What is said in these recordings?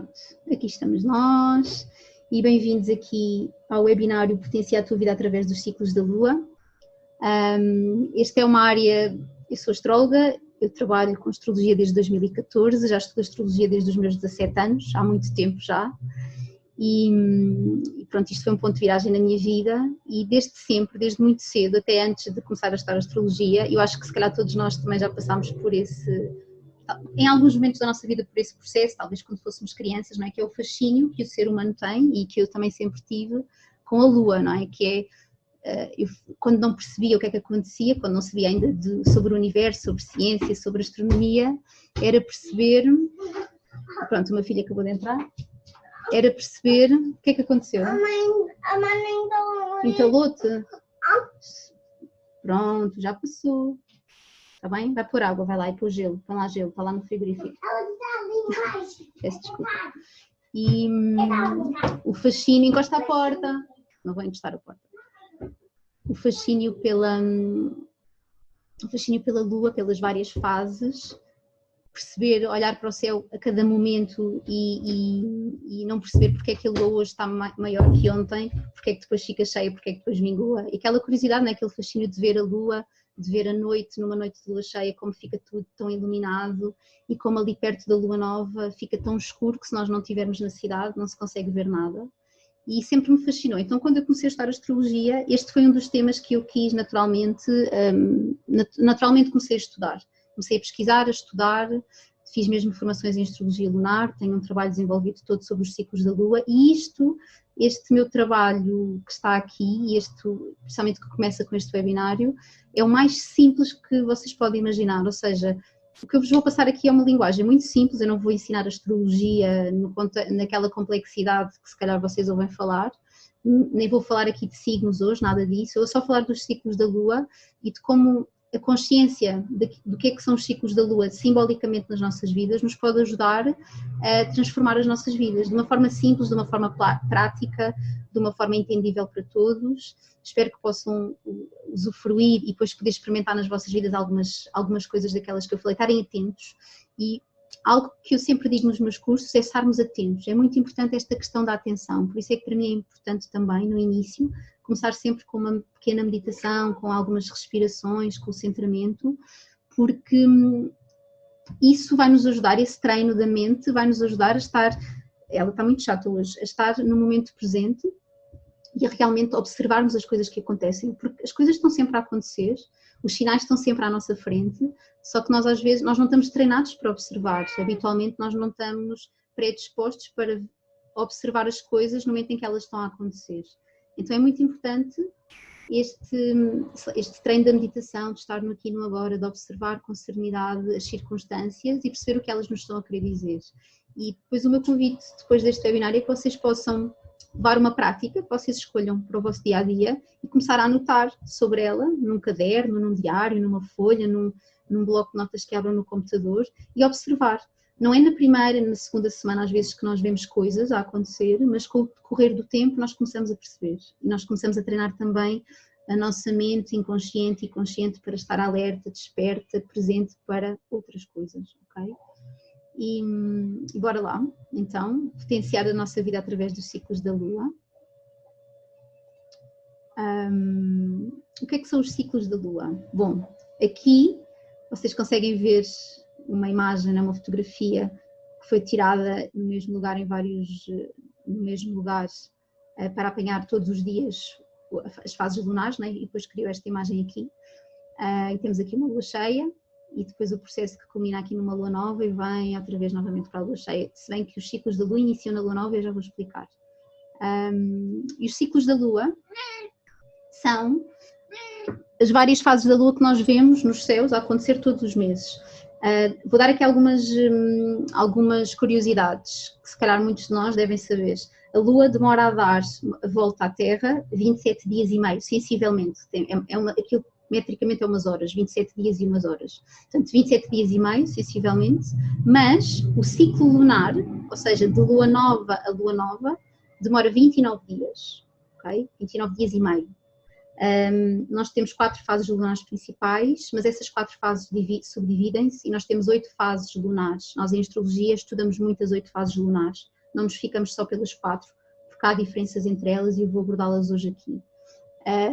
Pronto, aqui estamos nós e bem-vindos aqui ao webinário Potencia a tua vida através dos ciclos da Lua. Esta é uma área, eu sou astróloga, eu trabalho com astrologia desde 2014, já estudo astrologia desde os meus 17 anos, há muito tempo já. E pronto, isto foi um ponto de viragem na minha vida e desde sempre, desde muito cedo, até antes de começar a estudar astrologia, eu acho que se calhar todos nós também já passámos por esse, em alguns momentos da nossa vida, por esse processo, talvez quando fôssemos crianças, não é? Que é o fascínio que o ser humano tem e que eu também sempre tive com a Lua, não é? Que é, eu, quando não percebia o que é que acontecia, quando não sabia ainda sobre o universo, sobre ciência, sobre astronomia, era perceber, pronto, uma filha acabou de entrar, era perceber o que é que aconteceu. A mãe entalou-te? Pronto, já passou. Está bem? Vai pôr água, vai lá e pôr gelo. Põe lá gelo, está lá no frigorífico. Peço desculpa. E o fascínio, encosta à porta. Não vou encostar a porta. O fascínio pela Lua, pelas várias fases. Perceber, olhar para o céu a cada momento e não perceber porque é que a Lua hoje está maior que ontem, porque é que depois fica cheia, porque é que depois mingua. E aquela curiosidade, não é? Aquele fascínio de ver a Lua, de ver a noite, numa noite de lua cheia, como fica tudo tão iluminado e como ali perto da lua nova fica tão escuro que se nós não estivermos na cidade não se consegue ver nada. E sempre me fascinou. Então quando eu comecei a estudar astrologia, este foi um dos temas que eu quis naturalmente comecei a estudar. Comecei a pesquisar, a estudar, fiz mesmo formações em astrologia lunar, tenho um trabalho desenvolvido todo sobre os ciclos da lua e este meu trabalho que está aqui, especialmente que começa com este webinário, é o mais simples que vocês podem imaginar, ou seja, o que eu vos vou passar aqui é uma linguagem muito simples, eu não vou ensinar astrologia naquela complexidade que se calhar vocês ouvem falar, nem vou falar aqui de signos hoje, nada disso, eu vou só falar dos ciclos da lua e de como a consciência do que é que são os ciclos da Lua simbolicamente nas nossas vidas nos pode ajudar a transformar as nossas vidas de uma forma simples, de uma forma prática, de uma forma entendível para todos. Espero que possam usufruir e depois poder experimentar nas vossas vidas algumas coisas daquelas que eu falei, estarem atentos. E algo que eu sempre digo nos meus cursos é estarmos atentos. É muito importante esta questão da atenção, por isso é que para mim é importante também, no início, começar sempre com uma pequena meditação, com algumas respirações, com o centramento, porque isso vai nos ajudar, esse treino da mente vai nos ajudar a estar, ela está muito chata hoje, a estar no momento presente e a realmente observarmos as coisas que acontecem, porque as coisas estão sempre a acontecer, os sinais estão sempre à nossa frente, só que nós às vezes nós não estamos treinados para observar, habitualmente nós não estamos predispostos para observar as coisas no momento em que elas estão a acontecer. Então é muito importante este treino da meditação, de estar no aqui e no agora, de observar com serenidade as circunstâncias e perceber o que elas nos estão a querer dizer. E depois o meu convite depois deste webinar é que vocês possam levar uma prática, que vocês escolham para o vosso dia-a-dia e começar a anotar sobre ela, num caderno, num diário, numa folha, num bloco de notas que abram no computador e observar. Não é na primeira, na segunda semana às vezes que nós vemos coisas a acontecer, mas com o decorrer do tempo nós começamos a perceber e nós começamos a treinar também a nossa mente inconsciente e consciente para estar alerta, desperta, presente para outras coisas, ok? E bora lá, então, potenciar a nossa vida através dos ciclos da Lua. O que é que são os ciclos da Lua? Bom, aqui vocês conseguem ver uma imagem, uma fotografia que foi tirada no mesmo lugar, no mesmo lugar, para apanhar todos os dias as fases lunares, né? E depois criou esta imagem aqui. E temos aqui uma lua cheia e depois o processo que culmina aqui numa lua nova e vem outra vez novamente para a lua cheia, se bem que os ciclos da lua iniciam na lua nova, eu já vou explicar. E os ciclos da lua são as várias fases da lua que nós vemos nos céus a acontecer todos os meses. Vou dar aqui algumas curiosidades que se calhar muitos de nós devem saber. A Lua demora a dar a volta à Terra 27 dias e meio, sensivelmente. Aquilo metricamente é umas horas, 27 dias e umas horas. Portanto, 27 dias e meio, sensivelmente, mas o ciclo lunar, ou seja, de Lua nova a Lua nova, demora 29 dias, ok? 29 dias e meio. Nós temos 4 fases lunares principais, mas essas 4 fases subdividem-se e nós temos 8 fases lunares. Nós em astrologia estudamos muitas 8 fases lunares, não nos ficamos só pelas 4, porque há diferenças entre elas e eu vou abordá-las hoje aqui.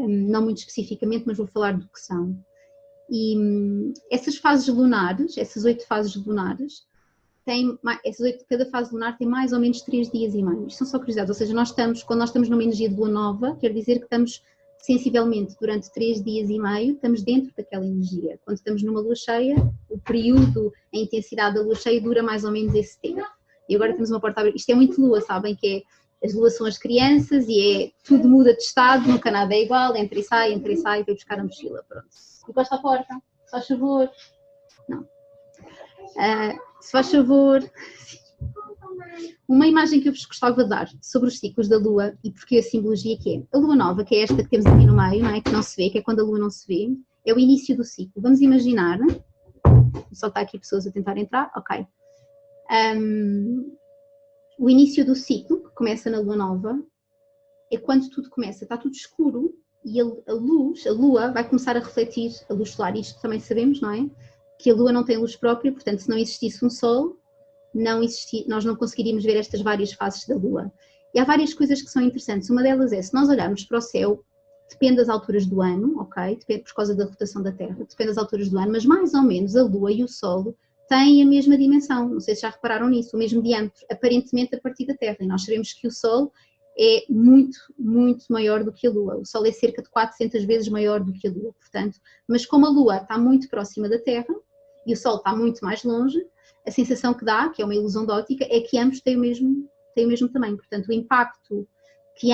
Não muito especificamente, mas vou falar do que são. E essas fases lunares, essas 8 fases lunares, cada fase lunar tem mais ou menos 3 dias e meio. Isto são só curiosidades, ou seja, quando nós estamos numa energia de lua nova, quer dizer que estamos sensivelmente durante 3 dias e meio, estamos dentro daquela energia. Quando estamos numa lua cheia, o período, a intensidade da lua cheia dura mais ou menos esse tempo. E agora temos uma porta aberta. Isto é muito lua, sabem que as luas são as crianças e tudo muda de estado, nunca nada é igual, entra e sai, vai buscar a mochila, pronto. Encosta a porta, se faz favor. Não. Se faz favor. Uma imagem que eu vos gostava de dar sobre os ciclos da Lua e porque a simbologia que é. A Lua nova, que é esta que temos aqui no meio, não é? Que não se vê, que é quando a Lua não se vê, é o início do ciclo. Vamos imaginar, só está aqui pessoas a tentar entrar, ok. O início do ciclo, que começa na Lua nova, é quando tudo começa, está tudo escuro e a Lua vai começar a refletir a luz solar. Isto também sabemos, não é? Que a Lua não tem luz própria, portanto, se não existisse um Sol, nós não conseguiríamos ver estas várias fases da Lua. E há várias coisas que são interessantes. Uma delas é, se nós olharmos para o céu, depende das alturas do ano, ok? Depende por causa da rotação da Terra, depende das alturas do ano, mas mais ou menos a Lua e o Sol têm a mesma dimensão. Não sei se já repararam nisso, o mesmo diâmetro, aparentemente a partir da Terra. E nós sabemos que o Sol é muito, muito maior do que a Lua. O Sol é cerca de 400 vezes maior do que a Lua, portanto. Mas como a Lua está muito próxima da Terra e o Sol está muito mais longe, a sensação que dá, que é uma ilusão de óptica, é que ambos têm o mesmo tamanho. Portanto, o impacto que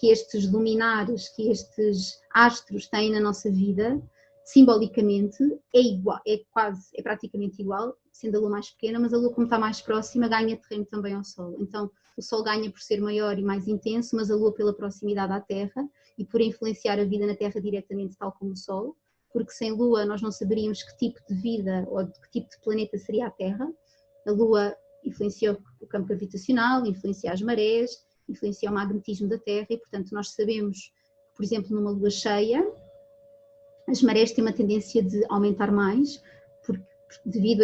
estes luminares, que estes astros têm na nossa vida, simbolicamente, é praticamente igual, sendo a Lua mais pequena, mas a Lua, como está mais próxima, ganha terreno também ao Sol. Então, o Sol ganha por ser maior e mais intenso, mas a Lua pela proximidade à Terra e por influenciar a vida na Terra diretamente, tal como o Sol. Porque sem Lua nós não saberíamos que tipo de vida ou de que tipo de planeta seria a Terra. A Lua influencia o campo gravitacional, influencia as marés, influencia o magnetismo da Terra e, portanto, nós sabemos, por exemplo, numa Lua cheia, as marés têm uma tendência de aumentar mais, devido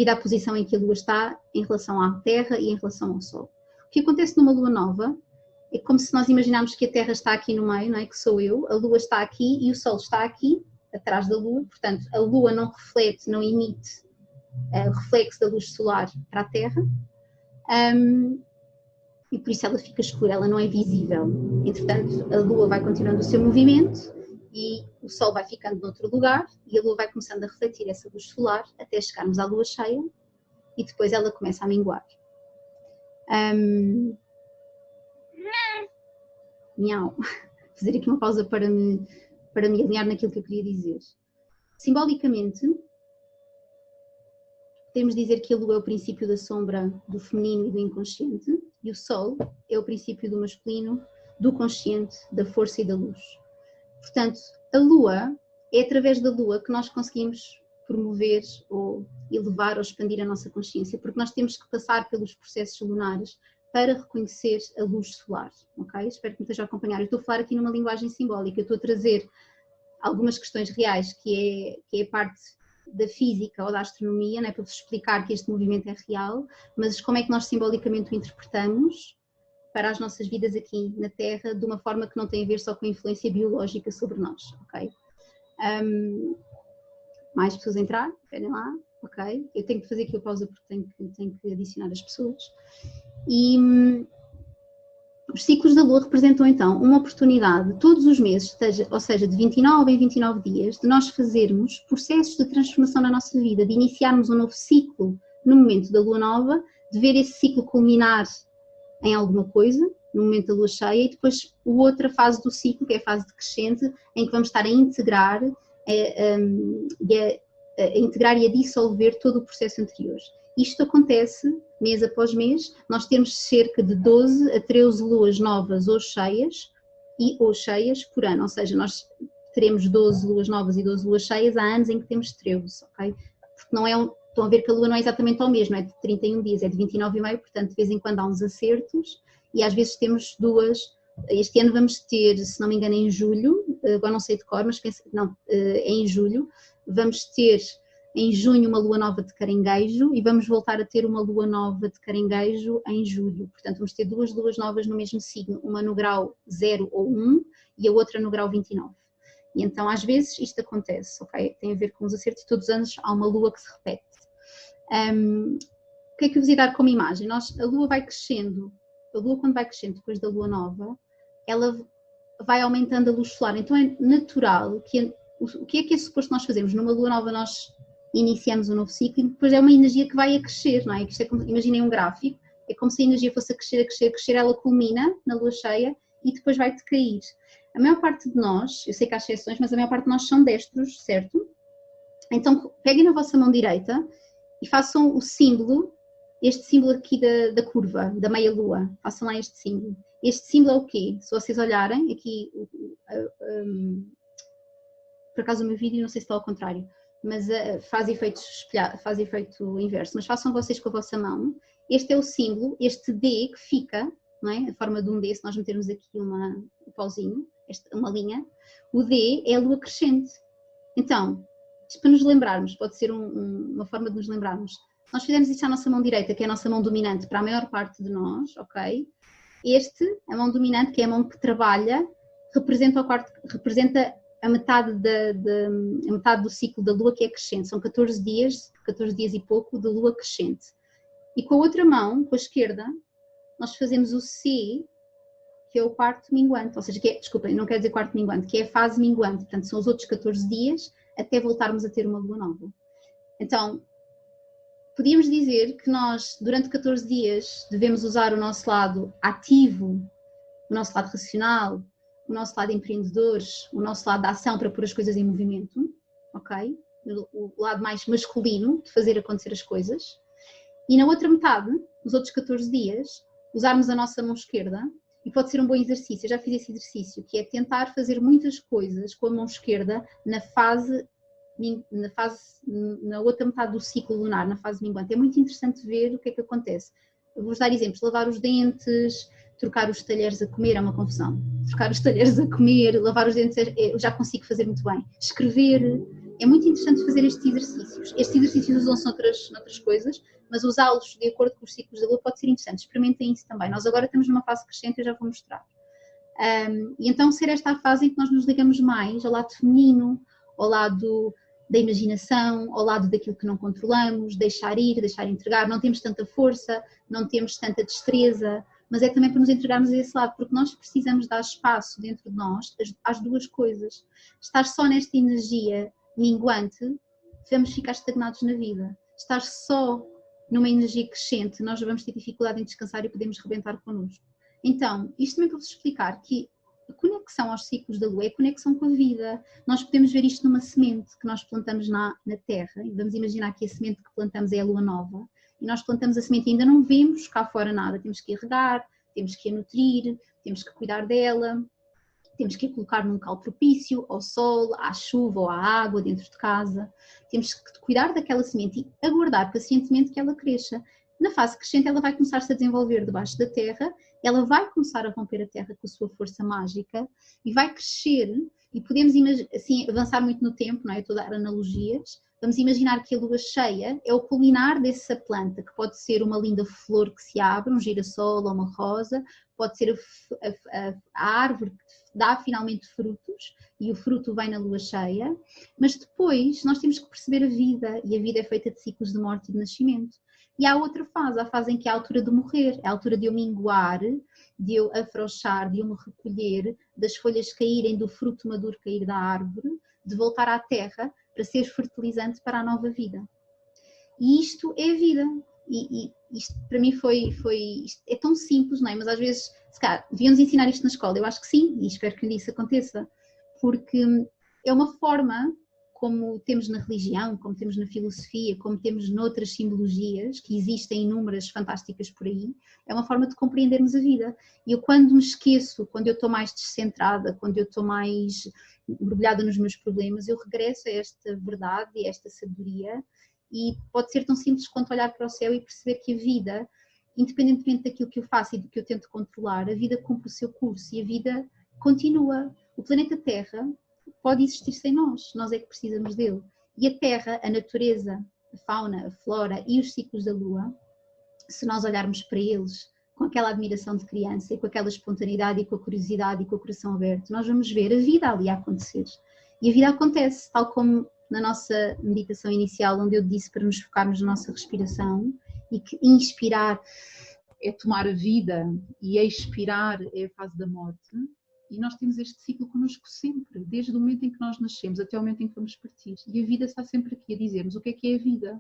à posição em que a Lua está em relação à Terra e em relação ao Sol. O que acontece numa Lua nova é como se nós imaginarmos que a Terra está aqui no meio, não é? Que sou eu, a Lua está aqui e o Sol está aqui, atrás da Lua, portanto a Lua não reflete, não emite o reflexo da luz solar para a Terra e por isso ela fica escura, ela não é visível. Entretanto, a Lua vai continuando o seu movimento e o Sol vai ficando noutro lugar e a Lua vai começando a refletir essa luz solar até chegarmos à Lua cheia e depois ela começa a minguar. Miau. Vou fazer aqui uma pausa para me alinhar naquilo que eu queria dizer. Simbolicamente, podemos dizer que a Lua é o princípio da sombra do feminino e do inconsciente e o Sol é o princípio do masculino, do consciente, da força e da luz. Portanto, a Lua, é através da Lua que nós conseguimos promover ou elevar ou expandir a nossa consciência, porque nós temos que passar pelos processos lunares para reconhecer a luz solar, ok? Espero que me esteja a acompanhar. Eu estou a falar aqui numa linguagem simbólica, eu estou a trazer algumas questões reais, que é a parte da física ou da astronomia, não é para vos explicar que este movimento é real, mas como é que nós simbolicamente o interpretamos para as nossas vidas aqui na Terra, de uma forma que não tem a ver só com a influência biológica sobre nós, ok? Mais pessoas a entrar? Esperem lá, ok? Eu tenho que fazer aqui a pausa porque tenho que adicionar as pessoas. E os ciclos da Lua representam então uma oportunidade todos os meses, ou seja, de 29 em 29 dias, de nós fazermos processos de transformação na nossa vida, de iniciarmos um novo ciclo no momento da Lua nova, de ver esse ciclo culminar em alguma coisa, no momento da Lua cheia, e depois a outra fase do ciclo, que é a fase decrescente, em que vamos estar a integrar, integrar e a dissolver todo o processo anterior. Isto acontece mês após mês, nós temos cerca de 12 a 13 luas novas ou cheias por ano, ou seja, nós teremos 12 luas novas e 12 luas cheias, há anos em que temos 13, ok? Porque não é estão a ver que a Lua não é exatamente ao mesmo, é de 31 dias, é de 29,5, portanto de vez em quando há uns acertos e às vezes temos 2 Este ano vamos ter, se não me engano, em julho, agora não sei de cor, mas penso, não, é em julho, vamos ter em junho uma lua nova de Caranguejo e vamos voltar a ter uma lua nova de Caranguejo em julho. Portanto, vamos ter duas luas novas no mesmo signo, uma no grau 0 ou 1 e a outra no grau 29. E então, às vezes, isto acontece, ok? Tem a ver com os acertos e todos os anos há uma lua que se repete. O que é que eu vos ia dar como imagem? A lua vai crescendo, a lua quando vai crescendo depois da lua nova, ela vai aumentando a luz solar. Então é natural que o que é suposto nós fazermos? Numa lua nova nós iniciamos um novo ciclo e depois é uma energia que vai a crescer, não é? Isto é como, imaginem um gráfico, é como se a energia fosse a crescer, a crescer, a crescer, ela culmina na lua cheia e depois vai decair. A maior parte de nós, eu sei que há exceções, mas a maior parte de nós são destros, certo? Então peguem na vossa mão direita e façam o símbolo, este símbolo aqui da curva, da meia lua, façam lá este símbolo. Este símbolo é o quê? Se vocês olharem, aqui, por acaso o meu vídeo, não sei se está ao contrário, mas faz efeito inverso, mas façam vocês com a vossa mão. Este é o símbolo, este D que fica, não é? A forma de um D, se nós metermos aqui um pauzinho, uma linha, o D é a lua crescente. Então, isto para nos lembrarmos, pode ser uma forma de nos lembrarmos. Nós fizemos isto à nossa mão direita, que é a nossa mão dominante para a maior parte de nós, ok? A mão dominante, que é a mão que trabalha, representa a metade do ciclo da lua, que é crescente. São 14 dias e pouco de lua crescente. E com a outra mão, com a esquerda, nós fazemos o C, que é o quarto minguante, ou seja, desculpem, não quero dizer quarto minguante, que é a fase minguante, portanto são os outros 14 dias até voltarmos a ter uma lua nova. Então, podíamos dizer que nós, durante 14 dias, devemos usar o nosso lado ativo, o nosso lado racional, o nosso lado empreendedores, o nosso lado da ação para pôr as coisas em movimento, ok? O lado mais masculino de fazer acontecer as coisas. E na outra metade, nos outros 14 dias, usarmos a nossa mão esquerda, e pode ser um bom exercício, eu já fiz esse exercício, que é tentar fazer muitas coisas com a mão esquerda na outra metade do ciclo lunar, na fase minguante. É muito interessante ver o que é que acontece. Eu vou-vos dar exemplos: lavar os dentes, trocar os talheres a comer, é uma confusão. Trocar os talheres a comer, lavar os dentes, eu já consigo fazer muito bem. Escrever, é muito interessante fazer estes exercícios. Estes exercícios usam-se noutras coisas, mas usá-los de acordo com os ciclos da lua pode ser interessante. Experimentem isso também. Nós agora estamos numa fase crescente, eu já vou mostrar. E então ser esta a fase em que nós nos ligamos mais ao lado feminino, ao lado da imaginação, ao lado daquilo que não controlamos, deixar ir, deixar entregar. Não temos tanta força, não temos tanta destreza, mas é também para nos entregarmos a esse lado, porque nós precisamos dar espaço dentro de nós às duas coisas. Estar só nesta energia minguante, vamos ficar estagnados na vida. Estar só numa energia crescente, nós vamos ter dificuldade em descansar e podemos rebentar connosco. Então, isto também para vos explicar que a conexão aos ciclos da lua é a conexão com a vida. Nós podemos ver isto numa semente que nós plantamos na terra, e vamos imaginar que a semente que plantamos é a lua nova, e nós plantamos a semente e ainda não vemos cá fora nada, temos que a regar, temos que a nutrir, temos que cuidar dela, temos que a colocar num local propício, ao sol, à chuva ou à água dentro de casa, temos que cuidar daquela semente e aguardar pacientemente que ela cresça. Na fase crescente ela vai começar-se a desenvolver debaixo da terra, ela vai começar a romper a terra com a sua força mágica e vai crescer, e podemos assim avançar muito no tempo, não é? Eu estou a dar analogias. Vamos imaginar que a lua cheia é o culminar dessa planta, que pode ser uma linda flor que se abre, um girassol ou uma rosa, pode ser a árvore que dá finalmente frutos, e o fruto vem na lua cheia, mas depois nós temos que perceber a vida, e a vida é feita de ciclos de morte e de nascimento. E há outra fase, a fase em que é a altura de morrer, é a altura de eu minguar, de eu afrouxar, de eu me recolher, das folhas caírem, do fruto maduro cair da árvore, de voltar à terra para ser fertilizante para a nova vida. E isto é a vida. E isto para mim isto é tão simples, não é? Mas às vezes, se calhar, devíamos ensinar isto na escola. Eu acho que sim, e espero que um dia isso aconteça, porque é uma forma, como temos na religião, como temos na filosofia, como temos noutras simbologias, que existem inúmeras fantásticas por aí, é uma forma de compreendermos a vida. E eu, quando me esqueço, quando eu estou mais descentrada, quando eu estou mais mergulhada nos meus problemas, eu regresso a esta verdade e a esta sabedoria, e pode ser tão simples quanto olhar para o céu e perceber que a vida independentemente daquilo que eu faço e do que eu tento controlar, a vida cumpre o seu curso e a vida continua. O planeta Terra pode existir sem nós, nós é que precisamos dele. E a Terra, a natureza, a fauna, a flora e os ciclos da Lua, se nós olharmos para eles com aquela admiração de criança e com aquela espontaneidade e com a curiosidade e com o coração aberto, nós vamos ver a vida ali a acontecer. E a vida acontece, tal como na nossa meditação inicial, onde eu disse para nos focarmos na nossa respiração e que inspirar é tomar a vida e expirar é a fase da morte. E nós temos este ciclo connosco sempre, desde o momento em que nós nascemos até o momento em que vamos partir. E a vida está sempre aqui a dizer-nos o que é a vida.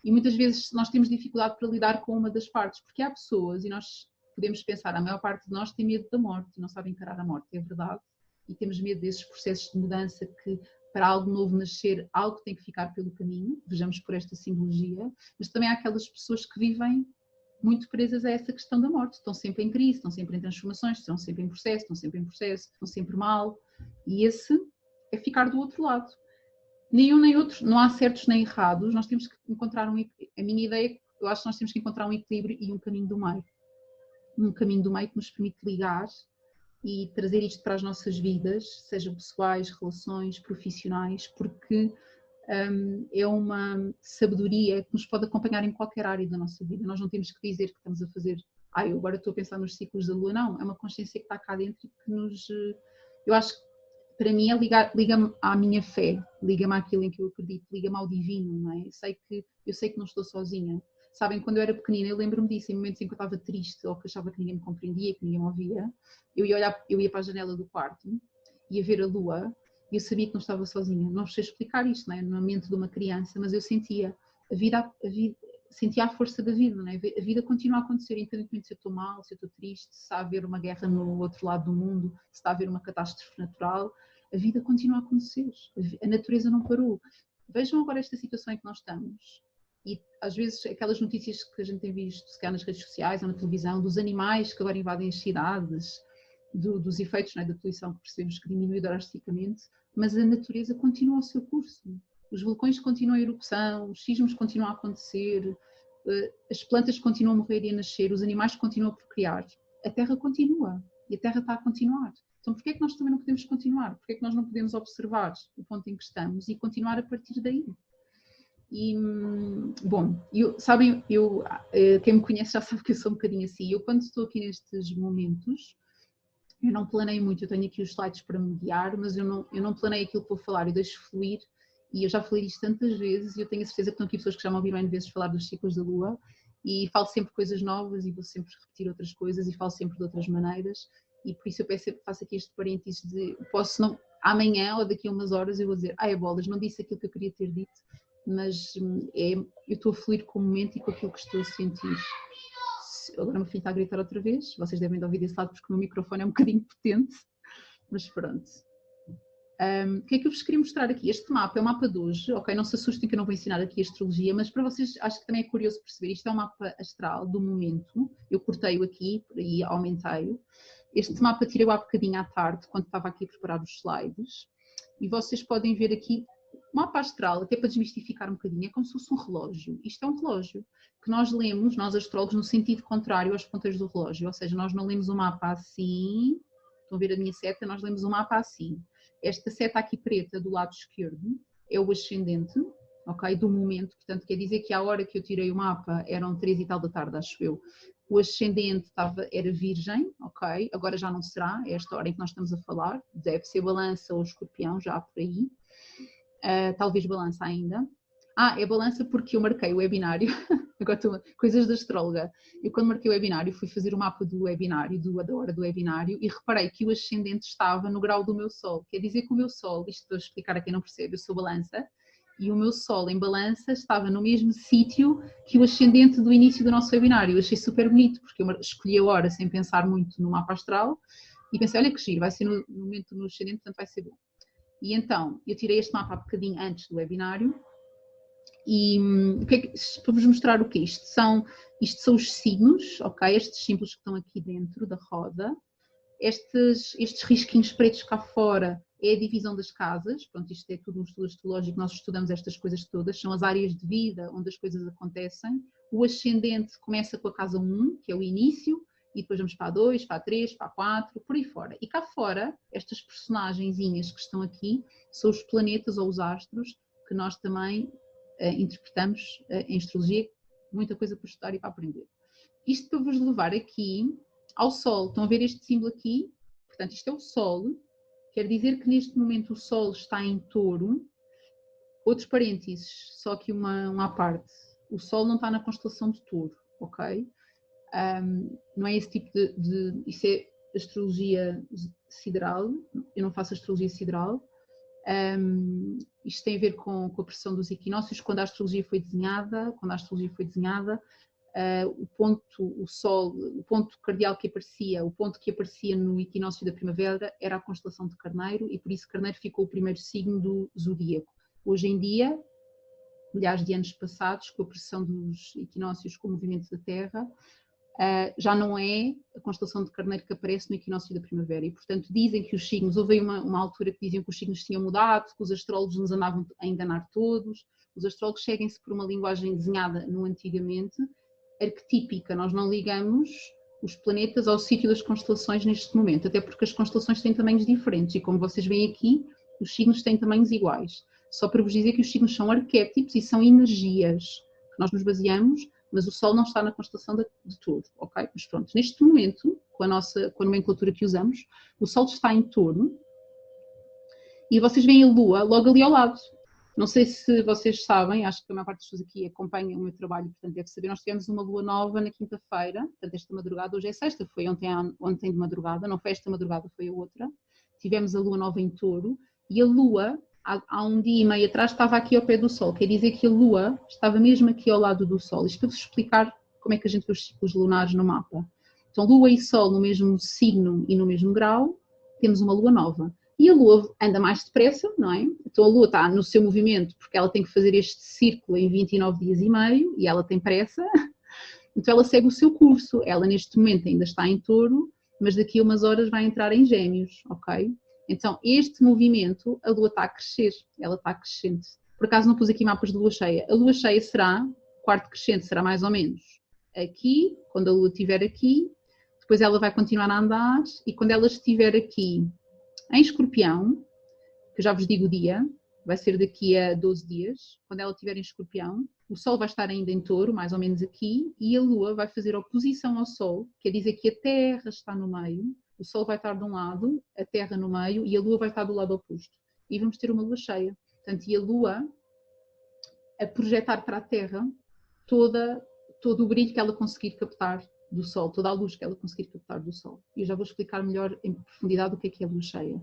E muitas vezes nós temos dificuldade para lidar com uma das partes, porque há pessoas, e nós podemos pensar, a maior parte de nós tem medo da morte e não sabe encarar a morte, é verdade. E temos medo desses processos de mudança que, para algo novo nascer, algo tem que ficar pelo caminho, vejamos por esta simbologia, mas também há aquelas pessoas que vivem muito presas a essa questão da morte, estão sempre em crise, estão sempre em transformações, estão sempre em processo, estão sempre mal, e esse é ficar do outro lado. Nenhum nem outro, não há certos nem errados, nós temos que encontrar a minha ideia, eu acho que nós temos que encontrar um equilíbrio e um caminho do meio. Um caminho do meio que nos permite ligar e trazer isto para as nossas vidas, sejam pessoais, relações, profissionais, porque é uma sabedoria que nos pode acompanhar em qualquer área da nossa vida. Nós não temos que dizer que estamos a fazer, eu agora estou a pensar nos ciclos da Lua, não, é uma consciência que está cá dentro e que nos, eu acho que para mim é liga-me à minha fé, liga-me àquilo em que eu acredito, liga-me ao divino, não é? Eu sei que não estou sozinha. Sabem, quando eu era pequenina, eu lembro-me disso, em momentos em que eu estava triste ou que achava que ninguém me compreendia, que ninguém me ouvia, eu ia para a janela do quarto, ia ver a lua e eu sabia que não estava sozinha. Não sei explicar isto, não é? Na mente de uma criança, mas eu sentia sentia a força da vida, não é? A vida continua a acontecer, independentemente se eu estou mal, se eu estou triste, se está a haver uma guerra no outro lado do mundo, se está a haver uma catástrofe natural, a vida continua a acontecer, a natureza não parou. Vejam agora esta situação em que nós estamos. E às vezes aquelas notícias que a gente tem visto, se calhar nas redes sociais ou na televisão, dos animais que agora invadem as cidades, dos efeitos, não é, da poluição que percebemos que diminuiu drasticamente, mas a natureza continua o seu curso. Os vulcões continuam em erupção, os sismos continuam a acontecer, as plantas continuam a morrer e a nascer, os animais continuam a procriar. A Terra continua e a Terra está a continuar. Então porquê é que nós também não podemos continuar? Porquê é que nós não podemos observar o ponto em que estamos e continuar a partir daí? E, bom, quem me conhece já sabe que eu sou um bocadinho assim. Eu, quando estou aqui nestes momentos, eu não planeio muito. Eu tenho aqui os slides para me guiar, mas eu não planeio aquilo que vou falar, eu deixo fluir. E eu já falei disto tantas vezes e eu tenho a certeza que estão aqui pessoas que já me ouviram N vezes falar dos ciclos da Lua e falo sempre coisas novas e vou sempre repetir outras coisas e falo sempre de outras maneiras. E por isso eu faço aqui este parênteses de amanhã ou daqui a umas horas eu vou dizer, bolas, não disse aquilo que eu queria ter dito, mas eu estou a fluir com o momento e com aquilo que estou a sentir. Agora o meu filho está a gritar outra vez, vocês devem de ouvir desse lado porque o meu microfone é um bocadinho potente, mas pronto. O que é que eu vos queria mostrar aqui? Este mapa é o mapa de hoje, ok? Não se assustem que eu não vou ensinar aqui a astrologia, mas para vocês acho que também é curioso perceber, isto é um mapa astral do momento, eu cortei-o aqui e aumentei-o. Este mapa tirei-o há bocadinho à tarde, quando estava aqui a preparar os slides, e vocês podem ver aqui, o mapa astral, até para desmistificar um bocadinho, é como se fosse um relógio. Isto é um relógio que nós lemos, nós astrólogos, no sentido contrário aos ponteiros do relógio, ou seja, nós não lemos o mapa assim, estão a ver a minha seta, nós lemos o mapa assim. Esta seta aqui preta do lado esquerdo é o ascendente, ok, do momento, portanto quer dizer que à hora que eu tirei o mapa eram 3 e tal da tarde, acho eu. O ascendente era virgem, ok, agora já não será, é esta hora em que nós estamos a falar, deve ser balança ou escorpião, já por aí, talvez balança ainda. É balança porque eu marquei o webinário, agora coisas da astróloga. Eu quando marquei o webinário fui fazer o mapa do webinário, da hora do webinário, e reparei que o ascendente estava no grau do meu sol. Quer dizer que o meu sol, isto para explicar a quem não percebe, eu sou balança, e o meu sol em balança estava no mesmo sítio que o ascendente do início do nosso webinário. Eu achei super bonito, porque eu escolhi a hora sem pensar muito no mapa astral, e pensei, olha que giro, vai ser no momento no ascendente, portanto vai ser bom. E então, eu tirei este mapa há bocadinho antes do webinário, e para vos mostrar o que é isto? Isto são os signos, ok? Estes símbolos que estão aqui dentro da roda. Estes risquinhos pretos cá fora é a divisão das casas. Pronto, isto é tudo um estudo astrológico, nós estudamos estas coisas todas. São as áreas de vida onde as coisas acontecem. O ascendente começa com a casa 1, que é o início, e depois vamos para a 2, para a 3, para a 4, por aí fora. E cá fora, estas personagenzinhas que estão aqui são os planetas ou os astros que nós também interpretamos em astrologia, muita coisa para estudar e para aprender. Isto para vos levar aqui ao Sol. Estão a ver este símbolo aqui? Portanto, isto é o Sol. Quer dizer que neste momento o Sol está em Touro. Outros parênteses, só que uma à parte. O Sol não está na constelação de Touro, ok? Não é esse tipo de... Isso é astrologia sideral. Eu não faço astrologia sideral. Isto tem a ver com a pressão dos equinócios. Quando a astrologia foi desenhada, o ponto cardial que aparecia, o ponto que aparecia no equinócio da primavera era a constelação de Carneiro, e por isso Carneiro ficou o primeiro signo do zodíaco. Hoje em dia, milhares de anos passados, com a pressão dos equinócios, com o movimento da Terra, já não é a constelação de Carneiro que aparece no equinócio da primavera, e portanto dizem que os signos, houve aí uma altura que diziam que os signos tinham mudado, que os astrólogos nos andavam a enganar todos. Os astrólogos seguem-se por uma linguagem desenhada no antigamente, arquetípica. Nós não ligamos os planetas ao sítio das constelações neste momento, até porque as constelações têm tamanhos diferentes, e como vocês veem aqui, os signos têm tamanhos iguais. Só para vos dizer que os signos são arquétipos e são energias que nós nos baseamos, mas o Sol não está na constelação de Touro, ok? Mas pronto, neste momento, com a nomenclatura que usamos, o Sol está em Touro e vocês veem a Lua logo ali ao lado. Não sei se vocês sabem, acho que a maior parte das pessoas aqui acompanha o meu trabalho, portanto deve saber, nós tivemos uma lua nova na quinta-feira, portanto esta madrugada, hoje é sexta, foi ontem de madrugada, não foi esta madrugada, foi a outra. Tivemos a lua nova em Touro e a lua, há um dia e meio atrás, estava aqui ao pé do Sol, quer dizer que a lua estava mesmo aqui ao lado do Sol. Isto para vos explicar como é que a gente vê os ciclos lunares no mapa. Então lua e Sol no mesmo signo e no mesmo grau, temos uma lua nova. E a Lua anda mais depressa, não é? Então a Lua está no seu movimento porque ela tem que fazer este círculo em 29 dias e meio e ela tem pressa. Então ela segue o seu curso. Ela neste momento ainda está em Touro, mas daqui a umas horas vai entrar em Gêmeos, ok? Então este movimento, a Lua está a crescer, ela está crescente. Por acaso não pus aqui mapas de Lua cheia. A Lua cheia será, quarto crescente será mais ou menos aqui, quando a Lua estiver aqui, depois ela vai continuar a andar e quando ela estiver aqui em Escorpião, que eu já vos digo o dia, vai ser daqui a 12 dias, quando ela estiver em Escorpião, o Sol vai estar ainda em Touro, mais ou menos aqui, e a Lua vai fazer oposição ao Sol, quer dizer que a Terra está no meio, o Sol vai estar de um lado, a Terra no meio, e a Lua vai estar do lado oposto. E vamos ter uma Lua cheia. Portanto, e a Lua a projetar para a Terra todo o brilho que ela conseguir captar do Sol, toda a luz que ela conseguir captar do Sol. E eu já vou explicar melhor em profundidade o que é a lua cheia.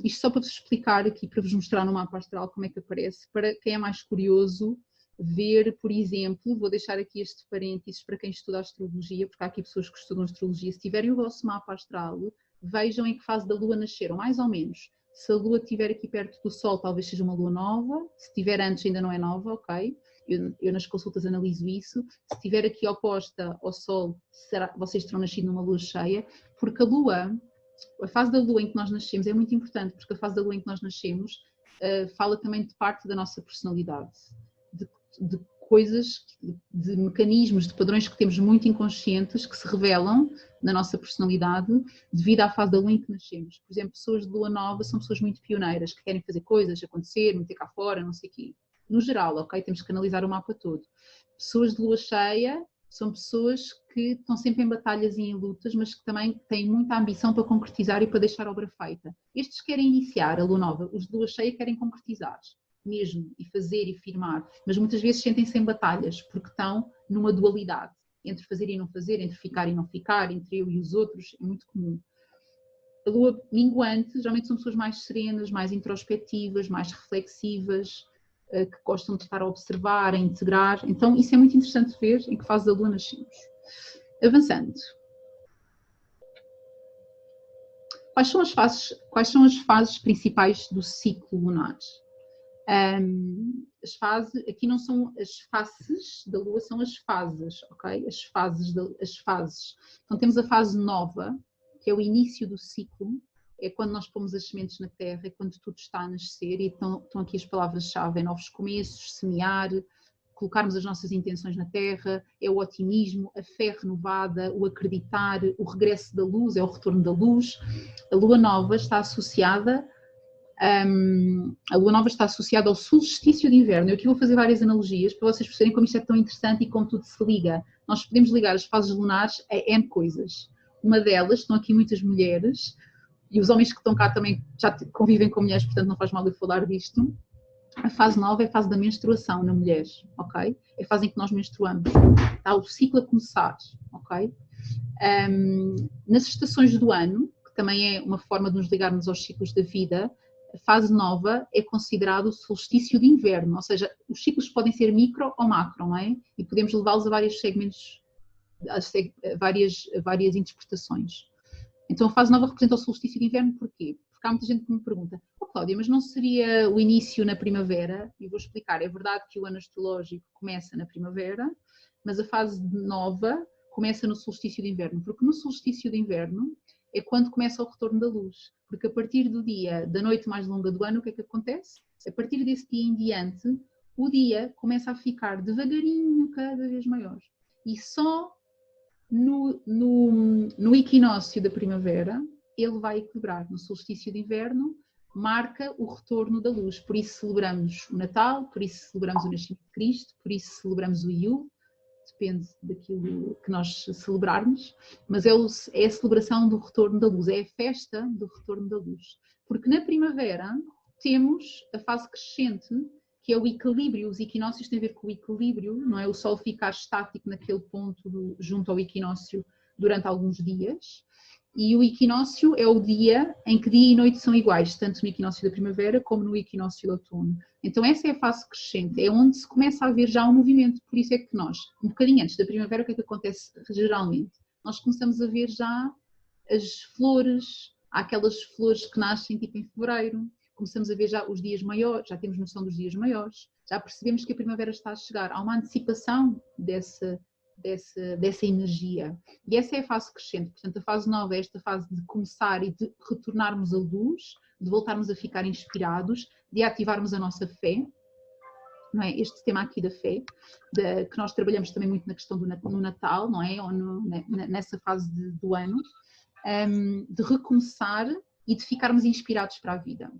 Isto só para vos explicar aqui, para vos mostrar no mapa astral como é que aparece, para quem é mais curioso ver, por exemplo, vou deixar aqui este parênteses para quem estuda astrologia, porque há aqui pessoas que estudam astrologia, se tiverem o vosso mapa astral, vejam em que fase da lua nasceram, mais ou menos. Se a lua estiver aqui perto do Sol, talvez seja uma lua nova, se estiver antes ainda não é nova, ok? Eu nas consultas analiso isso. Se estiver aqui oposta ao Sol, vocês terão nascido numa lua cheia, porque a fase da lua em que nós nascemos é muito importante, porque a fase da lua em que nós nascemos fala também de parte da nossa personalidade, de coisas, de mecanismos, de padrões que temos muito inconscientes que se revelam na nossa personalidade devido à fase da lua em que nascemos. Por exemplo, pessoas de lua nova são pessoas muito pioneiras, que querem fazer coisas, acontecer, meter cá fora, não sei o quê. No geral, ok? Temos que analisar o mapa todo. Pessoas de lua cheia são pessoas que estão sempre em batalhas e em lutas, mas que também têm muita ambição para concretizar e para deixar a obra feita. Estes querem iniciar a lua nova, os de lua cheia querem concretizar mesmo, e fazer e firmar, mas muitas vezes sentem-se em batalhas, porque estão numa dualidade, entre fazer e não fazer, entre ficar e não ficar, entre eu e os outros, é muito comum. A lua minguante, geralmente são pessoas mais serenas, mais introspectivas, mais reflexivas, que gostam de estar a observar, a integrar. Então isso é muito interessante ver em que fase da lua nascemos. Avançando. Quais são as fases principais do ciclo lunar? Aqui não são as faces da lua, são as fases, ok? As fases. Então temos a fase nova, que é o início do ciclo, é quando nós pomos as sementes na terra, é quando tudo está a nascer, e estão aqui as palavras-chave, é novos começos, semear, colocarmos as nossas intenções na Terra, é o otimismo, a fé renovada, o acreditar, o regresso da luz, é o retorno da luz. A lua nova está associada ao solstício de inverno. Eu aqui vou fazer várias analogias para vocês perceberem como isto é tão interessante e como tudo se liga. Nós podemos ligar as fases lunares a N coisas. Uma delas, estão aqui muitas mulheres, e os homens que estão cá também já convivem com mulheres, portanto não faz mal eu falar disto. A fase nova é a fase da menstruação na mulher, ok? É a fase em que nós menstruamos. Está o ciclo a começar, ok? Nas estações do ano, que também é uma forma de nos ligarmos aos ciclos da vida, a fase nova é considerado o solstício de inverno, ou seja, os ciclos podem ser micro ou macro, não é? E podemos levá-los a vários segmentos, a várias interpretações. Então a fase nova representa o solstício de inverno, porquê? Porque há muita gente que me pergunta, Cláudia, mas não seria o início na primavera? E vou explicar, é verdade que o ano astrológico começa na primavera, mas a fase nova começa no solstício de inverno, porque no solstício de inverno é quando começa o retorno da luz, porque a partir da noite mais longa do ano, o que é que acontece? A partir desse dia em diante, o dia começa a ficar devagarinho cada vez maior. E só no equinócio da primavera, ele vai equilibrar. No solstício de inverno, marca o retorno da luz. Por isso celebramos o Natal, por isso celebramos o nascimento de Cristo, por isso celebramos o Iul, depende daquilo que nós celebrarmos, mas é a celebração do retorno da luz, é a festa do retorno da luz. Porque na primavera temos a fase crescente, que é o equilíbrio. Os equinócios têm a ver com o equilíbrio, não é? O Sol ficar estático naquele ponto junto ao equinócio durante alguns dias. E o equinócio é o dia em que dia e noite são iguais, tanto no equinócio da primavera como no equinócio do outono. Então essa é a fase crescente, é onde se começa a ver já um movimento. Por isso é que nós, um bocadinho antes da primavera, o que é que acontece geralmente? Nós começamos a ver já as flores, há aquelas flores que nascem tipo em fevereiro, começamos a ver já os dias maiores, já temos noção dos dias maiores, já percebemos que a primavera está a chegar, há uma antecipação dessa energia. E essa é a fase crescente. Portanto, a fase nova é esta fase de começar e de retornarmos à luz, de voltarmos a ficar inspirados, de ativarmos a nossa fé, não é? Este tema aqui da fé, que nós trabalhamos também muito na questão no Natal, não é? Ou nessa fase do ano, de recomeçar e de ficarmos inspirados para a vida.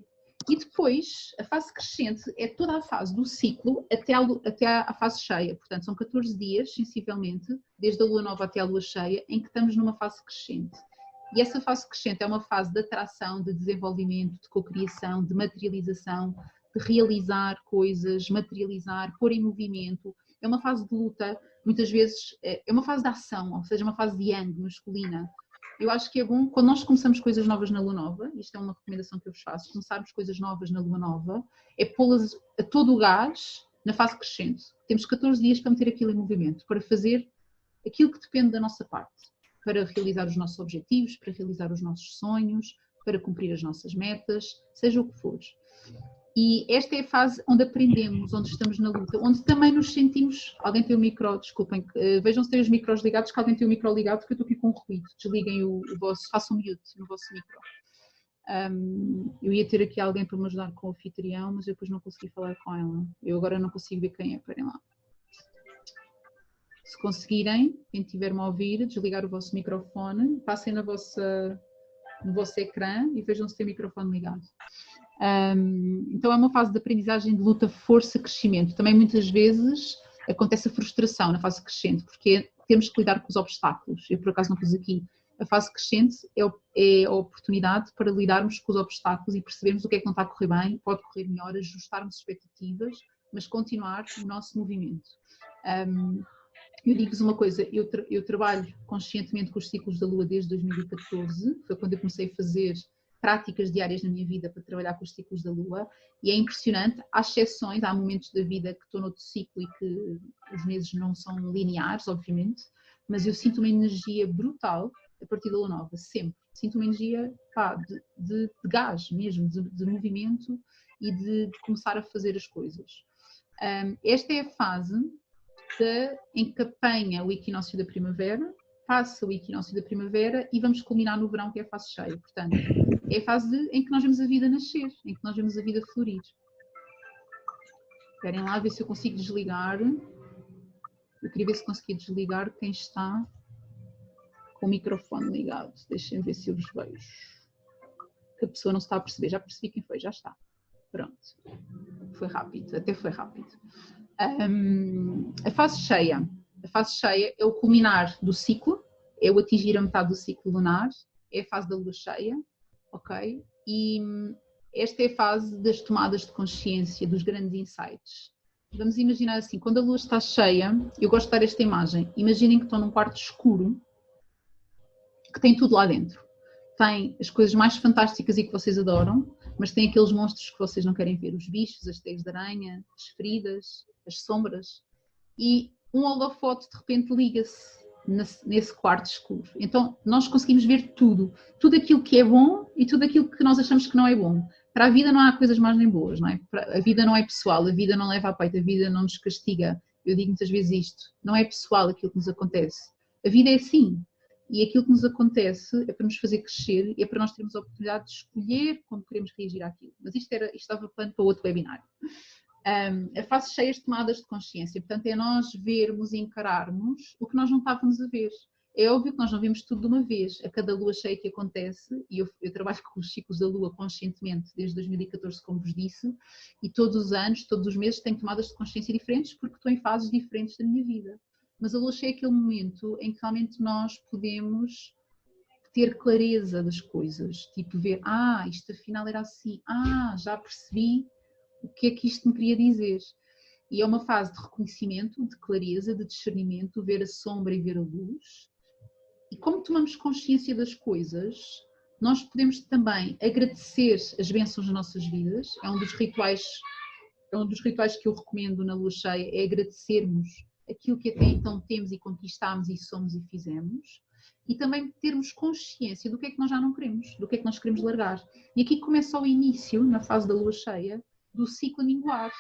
E depois, a fase crescente é toda a fase do ciclo até à fase cheia. Portanto, são 14 dias, sensivelmente, desde a lua nova até a lua cheia, em que estamos numa fase crescente. E essa fase crescente é uma fase de atração, de desenvolvimento, de cocriação, de materialização, de realizar coisas, materializar, pôr em movimento. É uma fase de luta, muitas vezes é uma fase de ação, ou seja, uma fase de yang, masculina. Eu acho que é bom, quando nós começamos coisas novas na lua nova, isto é uma recomendação que eu vos faço, começarmos coisas novas na lua nova, é pô-las a todo o gás na fase crescente. Temos 14 dias para meter aquilo em movimento, para fazer aquilo que depende da nossa parte, para realizar os nossos objetivos, para realizar os nossos sonhos, para cumprir as nossas metas, seja o que for. E esta é a fase onde aprendemos, onde estamos na luta, onde também nos sentimos... Alguém tem o micro, desculpem, vejam se tem os micros ligados, que alguém tem o micro ligado, porque eu estou aqui com ruído. Desliguem o vosso, façam mute no vosso micro. Eu ia ter aqui alguém para me ajudar com o anfitrião, mas eu depois não consegui falar com ela. Eu agora não consigo ver quem é, parem lá. Se conseguirem, quem estiver-me a ouvir, desligar o vosso microfone, passem no vosso ecrã e vejam se tem o microfone ligado. Então é uma fase de aprendizagem de luta, força, crescimento. Também muitas vezes acontece a frustração na fase crescente, porque temos que lidar com os obstáculos. Eu por acaso não pus aqui. A fase crescente é a oportunidade para lidarmos com os obstáculos e percebermos o que é que não está a correr bem, pode correr melhor, ajustarmos expectativas, mas continuar o nosso movimento. Eu digo-vos uma coisa, eu trabalho conscientemente com os ciclos da Lua desde 2014, foi quando eu comecei a fazer práticas diárias na minha vida para trabalhar com os ciclos da Lua, e é impressionante, há exceções, há momentos da vida que estou noutro ciclo e que os meses não são lineares, obviamente, mas eu sinto uma energia brutal a partir da Lua Nova, sempre. Sinto uma energia de gás mesmo, de movimento e de começar a fazer as coisas. Esta é a fase em que apanha o equinócio da primavera, passa o equinócio da primavera e vamos culminar no verão, que é a fase cheia. Portanto, é a fase em que nós vemos a vida nascer, em que nós vemos a vida florir. Esperem lá, ver se eu consigo desligar. Eu queria ver se consegui desligar quem está com o microfone ligado. Deixem ver se eu vos vejo. Que a pessoa não se está a perceber. Já percebi quem foi, já está. Pronto. Foi rápido, até foi rápido. A fase cheia. A fase cheia é o culminar do ciclo, é o atingir a metade do ciclo lunar, é a fase da lua cheia, ok? E esta é a fase das tomadas de consciência, dos grandes insights. Vamos imaginar assim, quando a lua está cheia, eu gosto de dar esta imagem, imaginem que estão num quarto escuro, que tem tudo lá dentro. Tem as coisas mais fantásticas e que vocês adoram, mas tem aqueles monstros que vocês não querem ver, os bichos, as teias de aranha, as feridas, as sombras, e um holofote de repente liga-se nesse quarto escuro. Então nós conseguimos ver tudo aquilo que é bom e tudo aquilo que nós achamos que não é bom. Para a vida não há coisas más nem boas, não é? A vida não é pessoal, a vida não leva a peito, a vida não nos castiga. Eu digo muitas vezes isto, não é pessoal aquilo que nos acontece. A vida é assim. E aquilo que nos acontece é para nos fazer crescer e é para nós termos a oportunidade de escolher como queremos reagir àquilo. Mas isto estava plano para outro webinário. A fase cheia de tomadas de consciência, portanto é nós vermos e encararmos o que nós não estávamos a ver. É óbvio que nós não vemos tudo de uma vez, a cada lua cheia que acontece, e eu trabalho com os ciclos da lua conscientemente desde 2014, como vos disse, e todos os anos, todos os meses tenho tomadas de consciência diferentes porque estou em fases diferentes da minha vida. Mas a lua cheia é aquele momento em que realmente nós podemos ter clareza das coisas, tipo ver, isto afinal era assim, já percebi o que é que isto me queria dizer. E é uma fase de reconhecimento, de clareza, de discernimento, ver a sombra e ver a luz. E como tomamos consciência das coisas, nós podemos também agradecer as bênçãos das nossas vidas. É um dos rituais que eu recomendo na lua cheia, é agradecermos aquilo que até então temos e conquistámos e somos e fizemos. E também termos consciência do que é que nós já não queremos, do que é que nós queremos largar. E aqui começa o início, na fase da lua cheia, do ciclo a minguar,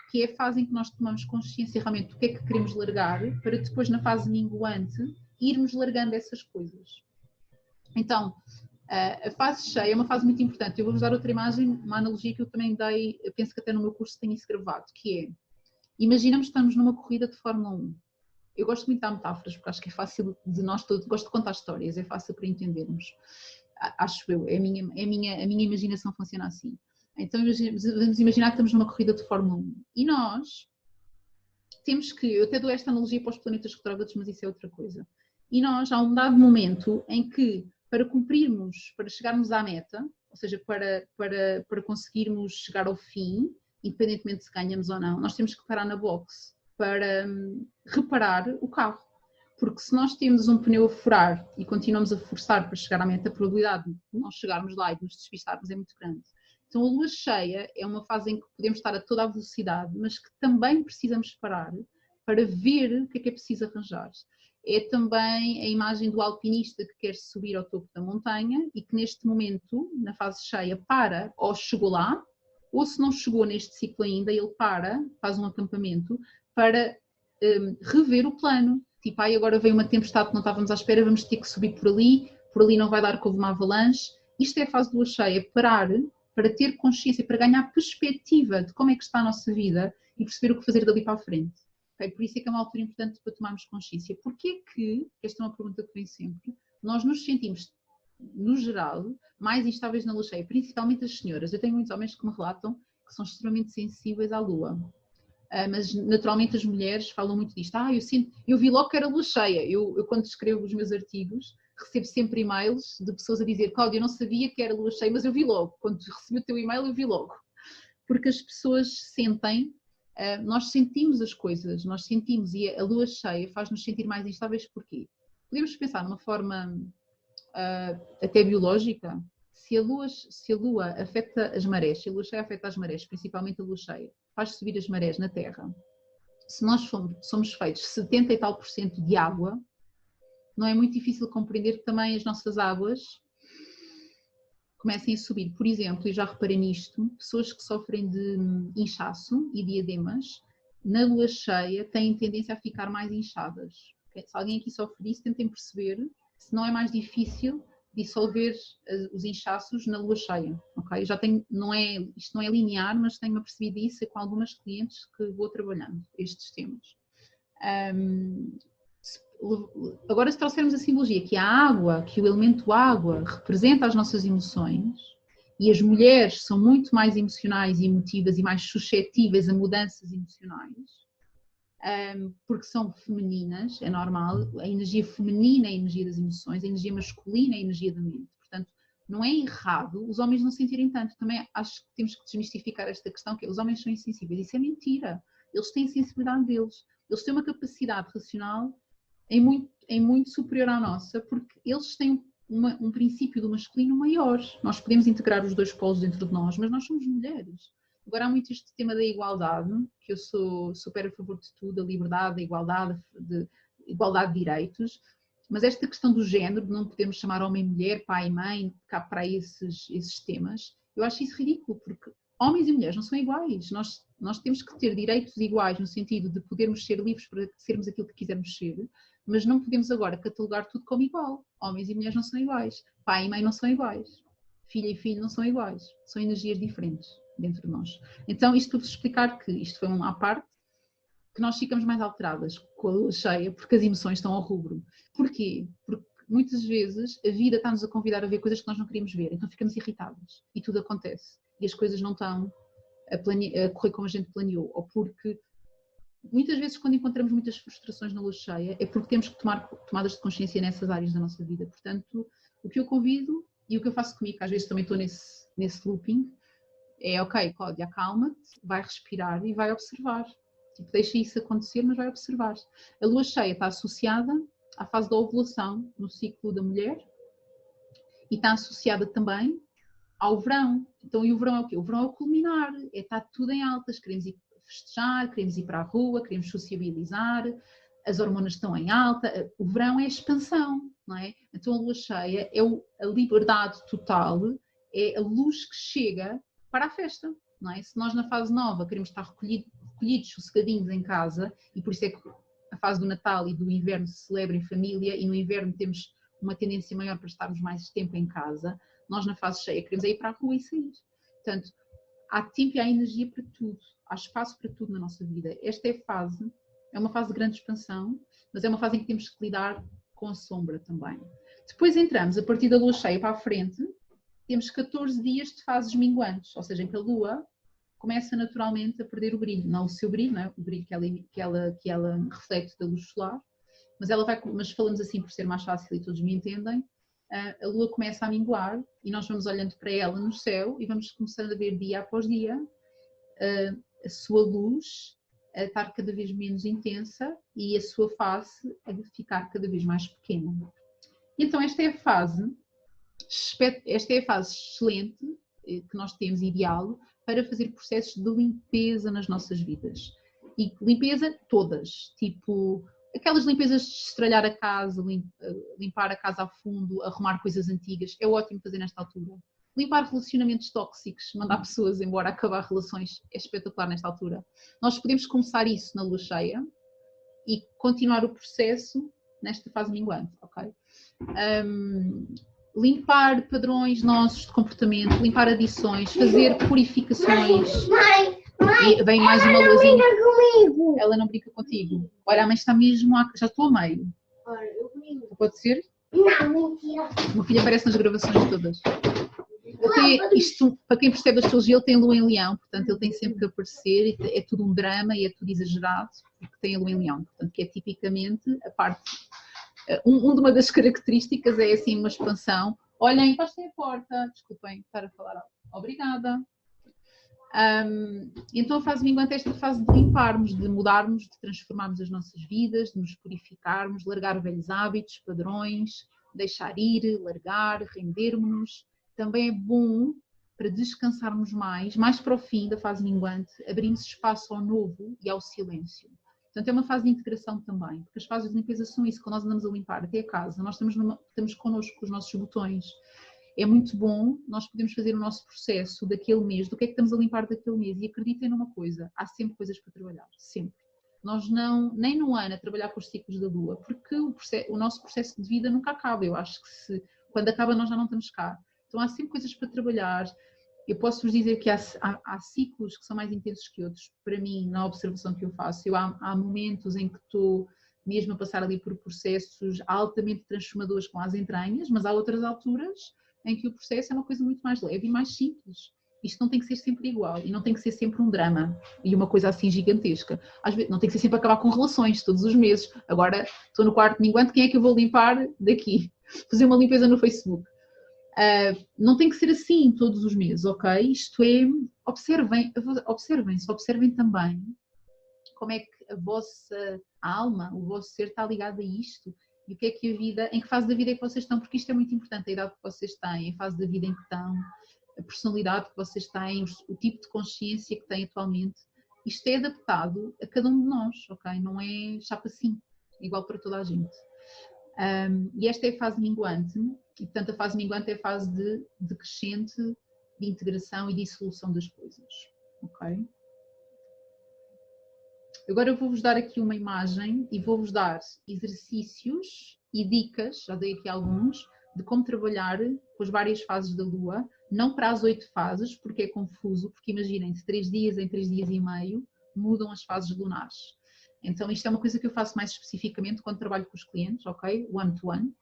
que é a fase em que nós tomamos consciência realmente do que é que queremos largar, para depois na fase minguante irmos largando essas coisas. Então, a fase cheia é uma fase muito importante. Eu vou-vos dar outra imagem, uma analogia que eu também dei, eu penso que até no meu curso tenho isso gravado, que é, imaginamos que estamos numa corrida de Fórmula 1. Eu gosto muito de dar metáforas, porque acho que é fácil de nós todos, gosto de contar histórias, é fácil para entendermos. Acho eu, a minha imaginação funciona assim. Então vamos imaginar que estamos numa corrida de Fórmula 1 e nós temos que, eu até dou esta analogia para os planetas retrógrados, mas isso é outra coisa. E nós, há um dado momento em que para cumprirmos, para chegarmos à meta, ou seja, para conseguirmos chegar ao fim, independentemente se ganhamos ou não, nós temos que parar na box para reparar o carro. Porque se nós temos um pneu a furar e continuamos a forçar para chegar à meta, a probabilidade de nós chegarmos lá e de nos despistarmos é muito grande. Então a lua cheia é uma fase em que podemos estar a toda a velocidade, mas que também precisamos parar para ver o que é preciso arranjar. É também a imagem do alpinista que quer subir ao topo da montanha e que neste momento, na fase cheia, para, ou chegou lá, ou se não chegou neste ciclo ainda, ele para, faz um acampamento para rever o plano. Tipo, agora veio uma tempestade que não estávamos à espera, vamos ter que subir por ali não vai dar que houve uma avalanche. Isto é a fase de lua cheia, parar para ter consciência, para ganhar perspectiva de como é que está a nossa vida e perceber o que fazer dali para a frente. Okay? Por isso é que é uma altura importante para tomarmos consciência. Porquê que, esta é uma pergunta que vem sempre, nós nos sentimos, no geral, mais instáveis na lua cheia, principalmente as senhoras. Eu tenho muitos homens que me relatam que são extremamente sensíveis à lua. Mas naturalmente as mulheres falam muito disto. Eu vi logo que era lua cheia. Eu quando escrevo os meus artigos, recebo sempre e-mails de pessoas a dizer: Cláudia, eu não sabia que era lua cheia, mas eu vi logo. Quando recebi o teu e-mail, eu vi logo. Porque as pessoas sentem, nós sentimos as coisas, nós sentimos, e a lua cheia faz-nos sentir mais instáveis. Porquê? Podemos pensar numa forma até biológica. Se a lua afeta as marés, se a lua cheia afeta as marés, principalmente a lua cheia, faz subir as marés na Terra. Se nós somos feitos 70 e tal % de água, não é muito difícil compreender que também as nossas águas comecem a subir. Por exemplo, eu já reparei nisto, pessoas que sofrem de inchaço e diademas, na lua cheia têm tendência a ficar mais inchadas. Okay? Se alguém aqui sofre disso, tentem perceber se não é mais difícil dissolver os inchaços na lua cheia, ok? Já tenho, isto não é linear, mas tenho-me apercebido disso com algumas clientes que vou trabalhando estes temas. Agora, se trouxermos a simbologia que a água, que o elemento água representa as nossas emoções, e as mulheres são muito mais emocionais e emotivas e mais suscetíveis a mudanças emocionais, porque são femininas, é normal, a energia feminina é a energia das emoções, a energia masculina é a energia da mente. Portanto, não é errado os homens não sentirem tanto. Também acho que temos que desmistificar esta questão, que os homens são insensíveis. Isso é mentira. Eles têm a sensibilidade deles. Eles têm uma capacidade racional em muito superior à nossa, porque eles têm um princípio do masculino maior. Nós podemos integrar os dois polos dentro de nós, mas nós somos mulheres. Agora há muito este tema da igualdade, que eu sou super a favor de tudo, da liberdade, da igualdade, de direitos, mas esta questão do género, de não podermos chamar homem e mulher, pai e mãe, cá para esses temas, eu acho isso ridículo, porque homens e mulheres não são iguais. Nós temos que ter direitos iguais no sentido de podermos ser livres para sermos aquilo que quisermos ser, mas não podemos agora catalogar tudo como igual. Homens e mulheres não são iguais, pai e mãe não são iguais, filha e filho não são iguais, são energias diferentes dentro de nós. Então, isto para vos explicar que isto foi à parte, que nós ficamos mais alteradas com a lua cheia, porque as emoções estão ao rubro. Porquê? Porque muitas vezes a vida está-nos a convidar a ver coisas que nós não queríamos ver, então ficamos irritadas e tudo acontece. E as coisas não estão a correr como a gente planeou, ou porque muitas vezes quando encontramos muitas frustrações na lua cheia é porque temos que tomar tomadas de consciência nessas áreas da nossa vida. Portanto, o que eu convido e o que eu faço comigo, que às vezes também estou nesse looping, é ok, Cláudia, acalma-te, vai respirar e vai observar. Tipo, deixa isso acontecer, mas vai observar. A lua cheia está associada à fase da ovulação no ciclo da mulher e está associada também ao verão. Então, e o verão é o quê? O verão é o culminar, está tudo em altas, queremos ir festejar, queremos ir para a rua, queremos sociabilizar, as hormonas estão em alta, o verão é a expansão, não é? Então a lua cheia é a liberdade total, é a luz que chega para a festa, não é? Se nós na fase nova queremos estar recolhidos, sossegadinhos em casa, e por isso é que a fase do Natal e do inverno se celebra em família, e no inverno temos uma tendência maior para estarmos mais tempo em casa, nós na fase cheia queremos ir para a rua e sair. Portanto, há tempo e há energia para tudo, há espaço para tudo na nossa vida. Esta é uma fase de grande expansão, mas é uma fase em que temos que lidar com a sombra também. Depois entramos, a partir da lua cheia para a frente, temos 14 dias de fases minguantes, ou seja, em que a lua começa naturalmente a perder o brilho, não o seu brilho, não é? O brilho que ela reflete da luz solar, mas falamos assim por ser mais fácil e todos me entendem. A lua começa a minguar e nós vamos olhando para ela no céu e vamos começando a ver dia após dia a sua luz a estar cada vez menos intensa e a sua face a ficar cada vez mais pequena. Então esta é a fase excelente que nós temos, ideal, para fazer processos de limpeza nas nossas vidas. E limpeza todas, tipo aquelas limpezas de estralhar a casa, limpar a casa a fundo, arrumar coisas antigas, é ótimo fazer nesta altura. Limpar relacionamentos tóxicos, mandar pessoas embora, acabar relações, é espetacular nesta altura. Nós podemos começar isso na lua cheia e continuar o processo nesta fase minguante, ok? Limpar padrões nossos de comportamento, limpar adições, fazer purificações. E vem mais uma luzinha. Ela não brinca contigo. Olha, a mãe está mesmo. Já estou a meio. Pode ser? Não, mentira. O meu filho aparece nas gravações todas. Isto, para quem percebe a astrologia, ele tem lua em leão, portanto ele tem sempre que aparecer, é tudo um drama e é tudo exagerado, porque tem a lua em leão, portanto que é tipicamente a parte, uma das características é assim uma expansão. Olhem, encostem a porta, desculpem estar a falar, obrigada. Então a fase minguante é esta fase de limparmos, de mudarmos, de transformarmos as nossas vidas, de nos purificarmos, largar velhos hábitos, padrões, deixar ir, largar, rendermos-nos. Também é bom para descansarmos mais para o fim da fase minguante, abrimos espaço ao novo e ao silêncio. Portanto, é uma fase de integração também, porque as fases de limpeza são isso, quando nós andamos a limpar até a casa, nós estamos connosco com os nossos botões. É muito bom, nós podemos fazer o nosso processo daquele mês, do que é que estamos a limpar daquele mês, e acreditem numa coisa, há sempre coisas para trabalhar, sempre. Nós nem no ano a trabalhar com os ciclos da lua, porque o nosso processo de vida nunca acaba. Eu acho que se Quando acaba nós já não estamos cá. Então há sempre coisas para trabalhar. Eu posso vos dizer que há ciclos que são mais intensos que outros. Para mim, na observação que eu faço, há momentos em que estou mesmo a passar ali por processos altamente transformadores com as entranhas, mas há outras alturas em que o processo é uma coisa muito mais leve e mais simples. Isto não tem que ser sempre igual e não tem que ser sempre um drama e uma coisa assim gigantesca. Às vezes, não tem que ser sempre acabar com relações todos os meses. Agora estou no quarto de minguante, quem é que eu vou limpar daqui? Fazer uma limpeza no Facebook. Não tem que ser assim todos os meses, ok? Isto é, observem-se, observem também como é que a vossa alma, o vosso ser está ligado a isto e o que é que a vida, em que fase da vida é que vocês estão, porque isto é muito importante, a idade que vocês têm, a fase da vida em que estão, a personalidade que vocês têm, o tipo de consciência que têm atualmente. Isto é adaptado a cada um de nós, ok? Não é chapa 5, igual para toda a gente. E esta é a fase minguante, e portanto a fase minguante é a fase de crescente, de integração e dissolução das coisas, ok? Agora eu vou-vos dar aqui uma imagem e vou-vos dar exercícios e dicas, já dei aqui alguns, de como trabalhar com as várias fases da Lua, não para as 8 fases, porque é confuso, porque imaginem, de 3 dias em 3 dias e meio mudam as fases lunares. Então isto é uma coisa que eu faço mais especificamente quando trabalho com os clientes, ok? One to one.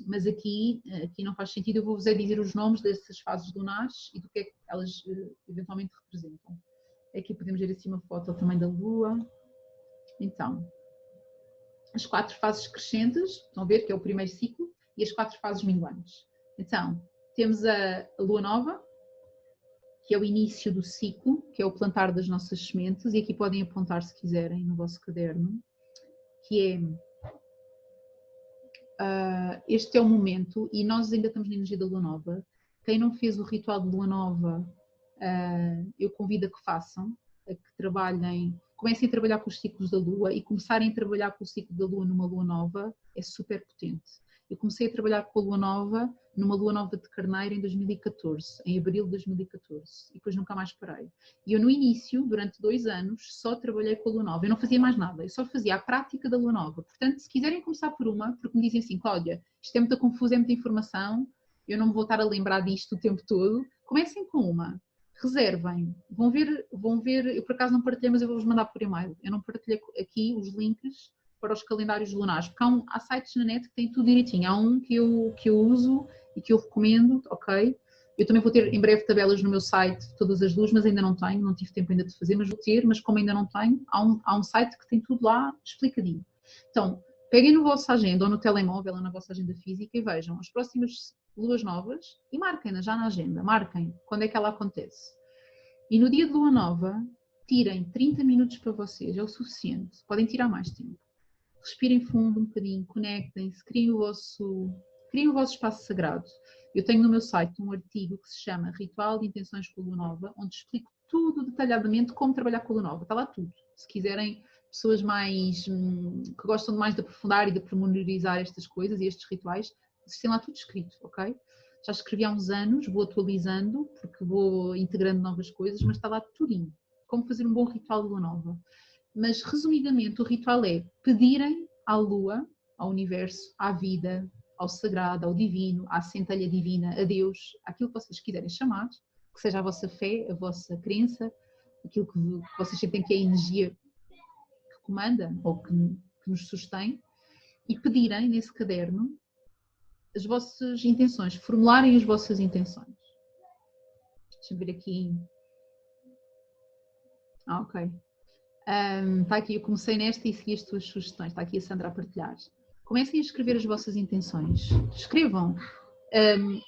Mas aqui não faz sentido, eu vou-vos dizer os nomes dessas fases lunares e do que é que elas eventualmente representam. Aqui podemos ver assim uma foto também da Lua. Então, as 4 fases crescentes, estão a ver que é o primeiro ciclo, e as 4 fases minguantes. Então, temos a Lua Nova, que é o início do ciclo, que é o plantar das nossas sementes, e aqui podem apontar se quiserem no vosso caderno, que é, este é o momento, e nós ainda estamos na energia da Lua Nova. Quem não fez o ritual de Lua Nova, eu convido a que façam, a que trabalhem, comecem a trabalhar com os ciclos da Lua e começarem a trabalhar com o ciclo da Lua numa Lua Nova é super potente. Eu comecei a trabalhar com a Lua Nova numa Lua Nova de Carneiro em 2014, em abril de 2014, e depois nunca mais parei. E eu no início, durante 2 anos, só trabalhei com a Lua Nova, eu não fazia mais nada, eu só fazia a prática da Lua Nova. Portanto, se quiserem começar por uma, porque me dizem assim, Cláudia, isto é muito confuso, é muita informação, eu não me vou estar a lembrar disto o tempo todo, comecem com uma. Reservem, vão ver, eu por acaso não partilhei, mas eu vou-vos mandar por e-mail. Eu não partilhei aqui os links para os calendários lunares, porque há sites na net que têm tudo direitinho. Há um que eu uso e que eu recomendo, ok? Eu também vou ter em breve tabelas no meu site, todas as duas, mas ainda não tenho, não tive tempo ainda de fazer, mas vou ter, mas como ainda não tenho, há um site que tem tudo lá explicadinho. Então, peguem no vosso agenda ou no telemóvel ou na vossa agenda física e vejam as próximas luas novas e marquem-nas já na agenda, marquem quando é que ela acontece. E no dia de lua nova, tirem 30 minutos para vocês, é o suficiente, podem tirar mais tempo. Respirem fundo um bocadinho, conectem-se, criem o vosso espaço sagrado. Eu tenho no meu site um artigo que se chama Ritual de Intenções com a Lua Nova, onde explico tudo detalhadamente como trabalhar com a Lua Nova, está lá tudo. Se quiserem, pessoas mais que gostam mais de aprofundar e de pormenorizar estas coisas e estes rituais, tem lá tudo escrito, ok? Já escrevi há uns anos, vou atualizando, porque vou integrando novas coisas, mas está lá tudinho. Como fazer um bom ritual de Lua Nova. Mas, resumidamente, o ritual é pedirem à Lua, ao Universo, à vida, ao Sagrado, ao Divino, à Centelha Divina, a Deus, aquilo que vocês quiserem chamar, que seja a vossa fé, a vossa crença, aquilo que vocês sentem que é a energia que comanda ou que nos sustém, e pedirem nesse caderno as vossas intenções, formularem as vossas intenções. Deixa-me ver aqui. Ok. Está aqui, eu comecei nesta e segui as tuas sugestões. Está aqui a Sandra a partilhar. Comecem a escrever as vossas intenções. Escrevam.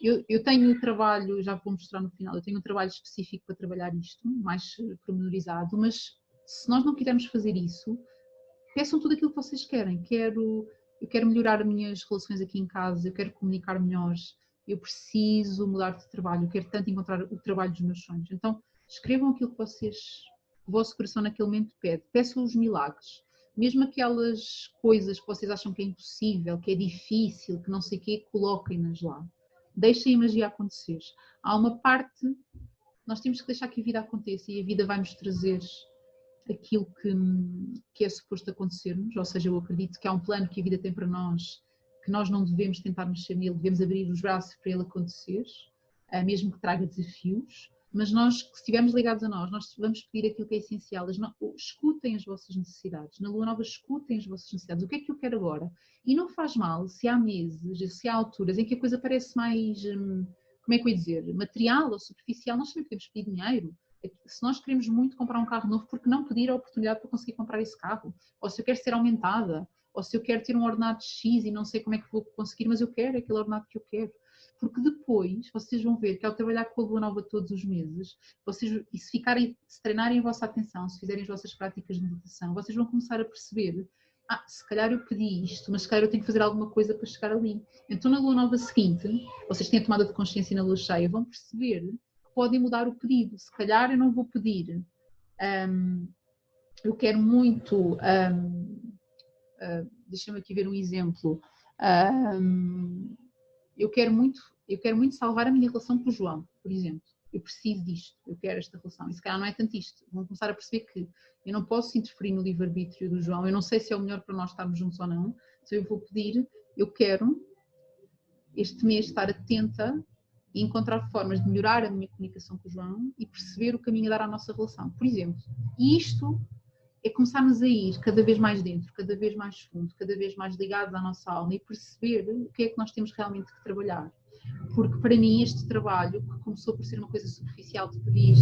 Eu tenho trabalho, já vou mostrar no final, eu tenho um trabalho específico para trabalhar isto, mais pormenorizado, mas se nós não quisermos fazer isso, peçam tudo aquilo que vocês querem. Eu quero melhorar as minhas relações aqui em casa, eu quero comunicar melhor, eu preciso mudar de trabalho, eu quero tanto encontrar o trabalho dos meus sonhos. Então, escrevam aquilo que o vosso coração naquele momento pede. Peçam os milagres. Mesmo aquelas coisas que vocês acham que é impossível, que é difícil, que não sei o quê, coloquem-nas lá. Deixem a magia acontecer. Há uma parte, nós temos que deixar que a vida aconteça e a vida vai nos trazer aquilo que é suposto acontecer-nos, ou seja, eu acredito que há um plano que a vida tem para nós que nós não devemos tentar mexer nele, devemos abrir os braços para ele acontecer, mesmo que traga desafios, mas nós, que estivermos ligados a nós vamos pedir aquilo que é essencial. Escutem as vossas necessidades. Na Lua Nova, escutem as vossas necessidades. O que é que eu quero agora? E não faz mal se há meses, se há alturas em que a coisa parece mais, como é que eu ia dizer, material ou superficial. Nós também podemos pedir dinheiro. Se nós queremos muito comprar um carro novo, por que não pedir a oportunidade para conseguir comprar esse carro? Ou se eu quero ser aumentada, ou se eu quero ter um ordenado X e não sei como é que vou conseguir, mas eu quero aquele ordenado que eu quero. Porque depois vocês vão ver que ao trabalhar com a Lua Nova todos os meses, e se treinarem a vossa atenção, se fizerem as vossas práticas de meditação, vocês vão começar a perceber, se calhar eu pedi isto, mas se calhar eu tenho que fazer alguma coisa para chegar ali. Então na Lua Nova seguinte, vocês têm a tomada de consciência na Lua Cheia, vão perceber que podem mudar o pedido. Se calhar eu não vou pedir, eu quero muito, deixa-me aqui ver um exemplo, eu quero muito salvar a minha relação com o João, por exemplo. Eu preciso disto, eu quero esta relação. E se calhar não é tanto isto. Vão começar a perceber que eu não posso interferir no livre-arbítrio do João. Eu não sei se é o melhor para nós estarmos juntos ou não. Se eu vou pedir, eu quero este mês estar atenta e encontrar formas de melhorar a minha comunicação com o João e perceber o caminho a dar à nossa relação, por exemplo. E isto é começarmos a ir cada vez mais dentro, cada vez mais fundo, cada vez mais ligados à nossa alma e perceber o que é que nós temos realmente que trabalhar. Porque para mim este trabalho, que começou por ser uma coisa superficial de pedir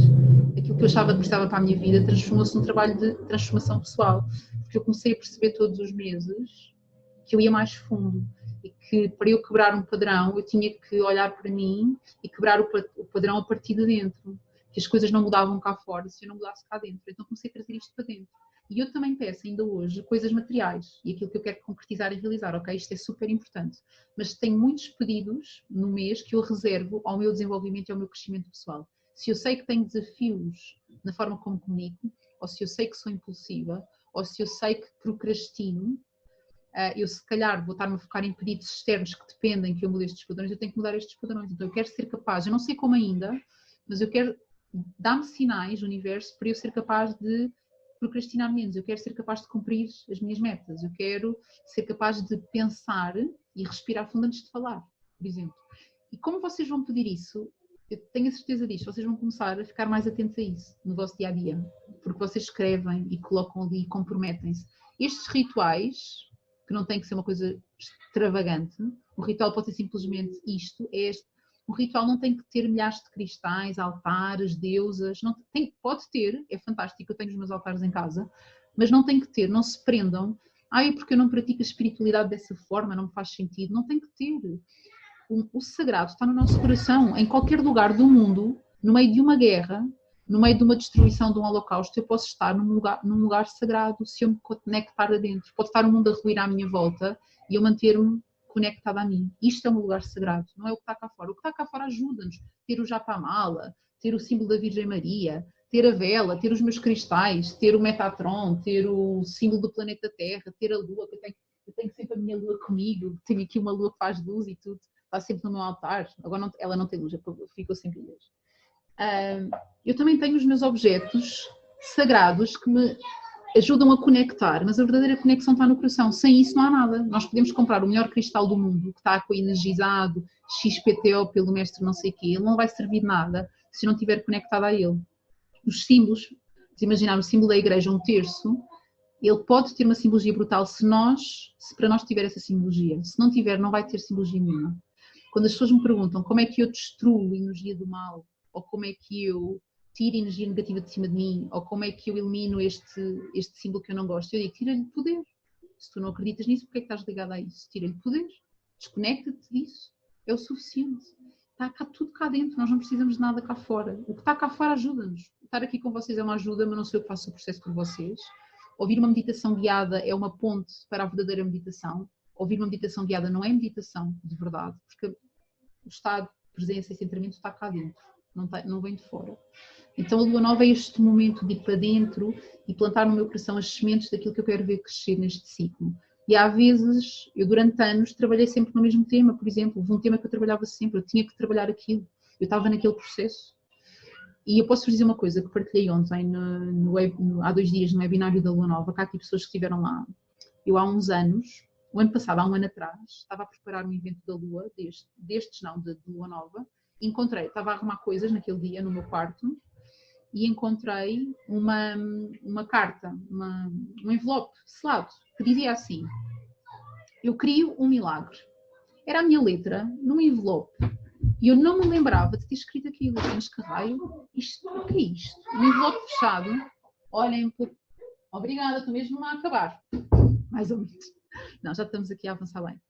aquilo que eu achava que precisava para a minha vida, transformou-se num trabalho de transformação pessoal. Porque eu comecei a perceber todos os meses que eu ia mais fundo e que para eu quebrar um padrão eu tinha que olhar para mim e quebrar o padrão a partir de dentro. Que as coisas não mudavam cá fora se eu não mudasse cá dentro. Então comecei a trazer isto para dentro. E eu também peço ainda hoje coisas materiais e aquilo que eu quero concretizar e realizar, ok? Isto é super importante. Mas tenho muitos pedidos no mês que eu reservo ao meu desenvolvimento e ao meu crescimento pessoal. Se eu sei que tenho desafios na forma como comunico, ou se eu sei que sou impulsiva, ou se eu sei que procrastino, eu se calhar vou estar-me a focar em pedidos externos que dependem que eu mude estes padrões, eu tenho que mudar estes padrões. Então eu quero ser capaz, eu não sei como ainda, mas eu quero dar-me sinais, o universo, para eu ser capaz de procrastinar menos. Eu quero ser capaz de cumprir as minhas metas. Eu quero ser capaz de pensar e respirar fundo antes de falar, por exemplo. E como vocês vão pedir isso, eu tenho a certeza disto, vocês vão começar a ficar mais atentos a isso no vosso dia-a-dia, porque vocês escrevem e colocam ali e comprometem-se. Estes rituais, que não tem que ser uma coisa extravagante, o ritual pode ser simplesmente isto, o ritual não tem que ter milhares de cristais, altares, deusas, pode ter, é fantástico, eu tenho os meus altares em casa, mas não tem que ter, não se prendam, é porque eu não pratico a espiritualidade dessa forma, não me faz sentido, não tem que ter. O sagrado está no nosso coração, em qualquer lugar do mundo, no meio de uma guerra, no meio de uma destruição, de um holocausto, eu posso estar num lugar sagrado, se eu me conectar adentro, pode estar o mundo a ruir à minha volta e eu manter-me conectada a mim. Isto é um lugar sagrado, não é o que está cá fora. O que está cá fora ajuda-nos. Ter o japamala, ter o símbolo da Virgem Maria, ter a vela, ter os meus cristais, ter o Metatron, ter o símbolo do planeta Terra, ter a lua, que eu tenho sempre a minha lua comigo, tenho aqui uma lua que faz luz e tudo, está sempre no meu altar. Agora ela não tem luz, ficou sem pilhas. Eu também tenho os meus objetos sagrados que me ajudam a conectar, mas a verdadeira conexão está no coração. Sem isso não há nada. Nós podemos comprar o melhor cristal do mundo, que está energizado, XPTO pelo mestre não sei o quê, ele não vai servir de nada se não estiver conectado a ele. Os símbolos, se imaginarmos o símbolo da igreja, um terço, ele pode ter uma simbologia brutal se para nós tiver essa simbologia. Se não tiver, não vai ter simbologia nenhuma. Quando as pessoas me perguntam como é que eu destruo a energia do mal, ou como é que eu tiro energia negativa de cima de mim, ou como é que eu elimino este símbolo que eu não gosto, eu digo, tira-lhe poder. Se tu não acreditas nisso, porque é que estás ligado a isso? Tira-lhe poder, desconecta-te disso, é o suficiente. Está cá tudo cá dentro, nós não precisamos de nada cá fora. O que está cá fora ajuda-nos. Estar aqui com vocês é uma ajuda, mas não sou eu que faço o processo por vocês. Ouvir uma meditação guiada é uma ponte para a verdadeira meditação. Ouvir uma meditação guiada não é meditação de verdade, porque o estado de presença e centramento está cá dentro, não vem de fora. Então a Lua Nova é este momento de ir para dentro e plantar no meu coração as sementes daquilo que eu quero ver crescer neste ciclo. E há vezes, eu durante anos trabalhei sempre no mesmo tema, por exemplo, houve um tema que eu trabalhava sempre, eu tinha que trabalhar aquilo, eu estava naquele processo. E eu posso vos dizer uma coisa que partilhei ontem, há 2 dias, no webinário da Lua Nova, que há aqui pessoas que estiveram lá. Eu há uns anos o ano passado, há um ano atrás, estava a preparar um evento da Lua, de Lua Nova, estava a arrumar coisas naquele dia no meu quarto e encontrei uma carta, um envelope selado, que dizia assim: eu crio um milagre. Era a minha letra num envelope e eu não me lembrava de ter escrito aquilo. Mas que raio? O que é isto? Um envelope fechado. Olhem, obrigada, estou mesmo a acabar. Mais ou menos. Não, já estamos aqui a avançar bem.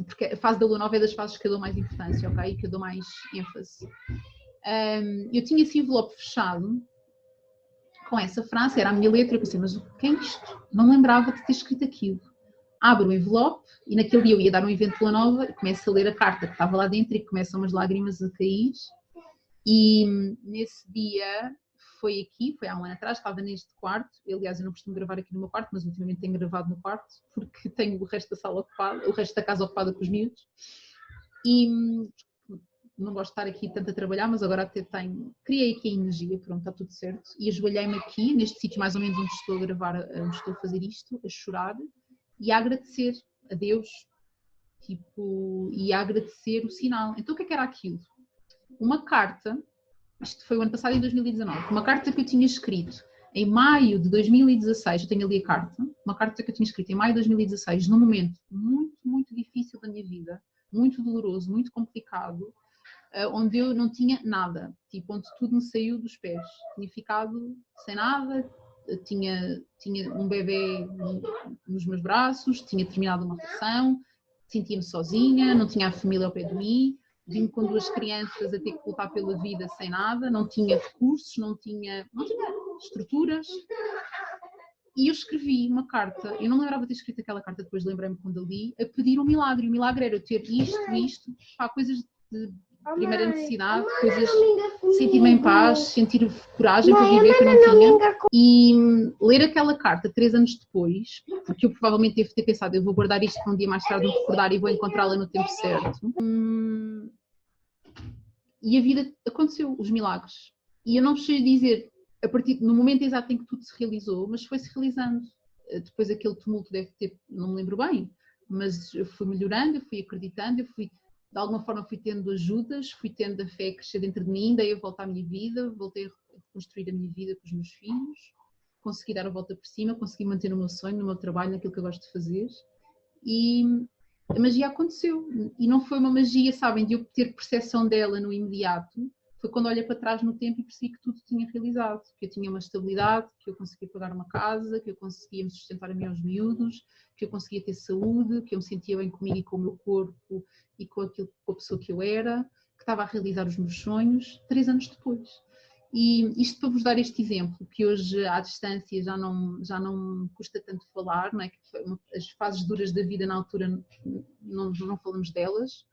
Porque a fase da Lua Nova é das fases que eu dou mais importância, ok? Que eu dou mais ênfase. Eu tinha esse envelope fechado com essa frase, era a minha letra, e eu pensei, mas o que é isto? Não me lembrava de ter escrito aquilo. Abro o envelope e naquele dia eu ia dar um evento de Lua Nova e começo a ler a carta que estava lá dentro e começam umas lágrimas a cair. E nesse dia foi há um ano atrás, estava neste quarto. Aliás, eu não costumo gravar aqui no meu quarto, mas ultimamente tenho gravado no quarto porque tenho o resto da sala ocupada, o resto da casa ocupada com os miúdos. E não gosto de estar aqui tanto a trabalhar, mas agora até criei aqui a energia, pronto, está tudo certo. E ajoelhei-me aqui, neste sítio mais ou menos onde estou a gravar, onde estou a fazer isto, a chorar e a agradecer a Deus, e a agradecer o sinal. Então o que é que era aquilo? Uma carta, isto foi o ano passado, em 2019, uma carta que eu tinha escrito em maio de 2016, eu tenho ali a carta, uma carta que eu tinha escrito em maio de 2016, num momento muito, muito difícil da minha vida, muito doloroso, muito complicado, onde eu não tinha nada, onde tudo me saiu dos pés. Tinha ficado sem nada, tinha um bebê nos meus braços, tinha terminado uma relação, sentia-me sozinha, não tinha a família ao pé de mim, vim com 2 crianças a ter que lutar pela vida sem nada, não tinha recursos, não tinha estruturas. E eu escrevi uma carta, eu não me lembrava de ter escrito aquela carta, depois lembrei-me quando eu li, a pedir um milagre. O milagre era eu ter isto, coisas de primeira necessidade, coisas, sentir-me em paz, sentir coragem para viver que eu não tinha. E ler aquela carta 3 anos depois, porque eu provavelmente devo ter pensado, eu vou guardar isto para um dia mais tarde me recordar e vou encontrá-la no tempo certo. E a vida aconteceu, os milagres. E eu não sei dizer no momento exato em que tudo se realizou, mas foi-se realizando. Depois aquele tumulto deve ter, não me lembro bem, mas eu fui melhorando, eu fui acreditando, de alguma forma fui tendo ajudas, fui tendo a fé crescer dentro de mim, dei a volta à minha vida, voltei a reconstruir a minha vida com os meus filhos, consegui dar a volta por cima, consegui manter o meu sonho, no meu trabalho, naquilo que eu gosto de fazer. E a magia aconteceu. E não foi uma magia, sabem, de eu ter percepção dela no imediato. Foi quando olhei para trás no tempo e percebi que tudo tinha realizado, que eu tinha uma estabilidade, que eu conseguia pagar uma casa, que eu conseguia me sustentar a mim aos miúdos, que eu conseguia ter saúde, que eu me sentia bem comigo e com o meu corpo e com a pessoa que eu era, que estava a realizar os meus sonhos 3 anos depois. E isto para vos dar este exemplo, que hoje à distância já não custa tanto falar, não é? As fases duras da vida na altura não falamos delas,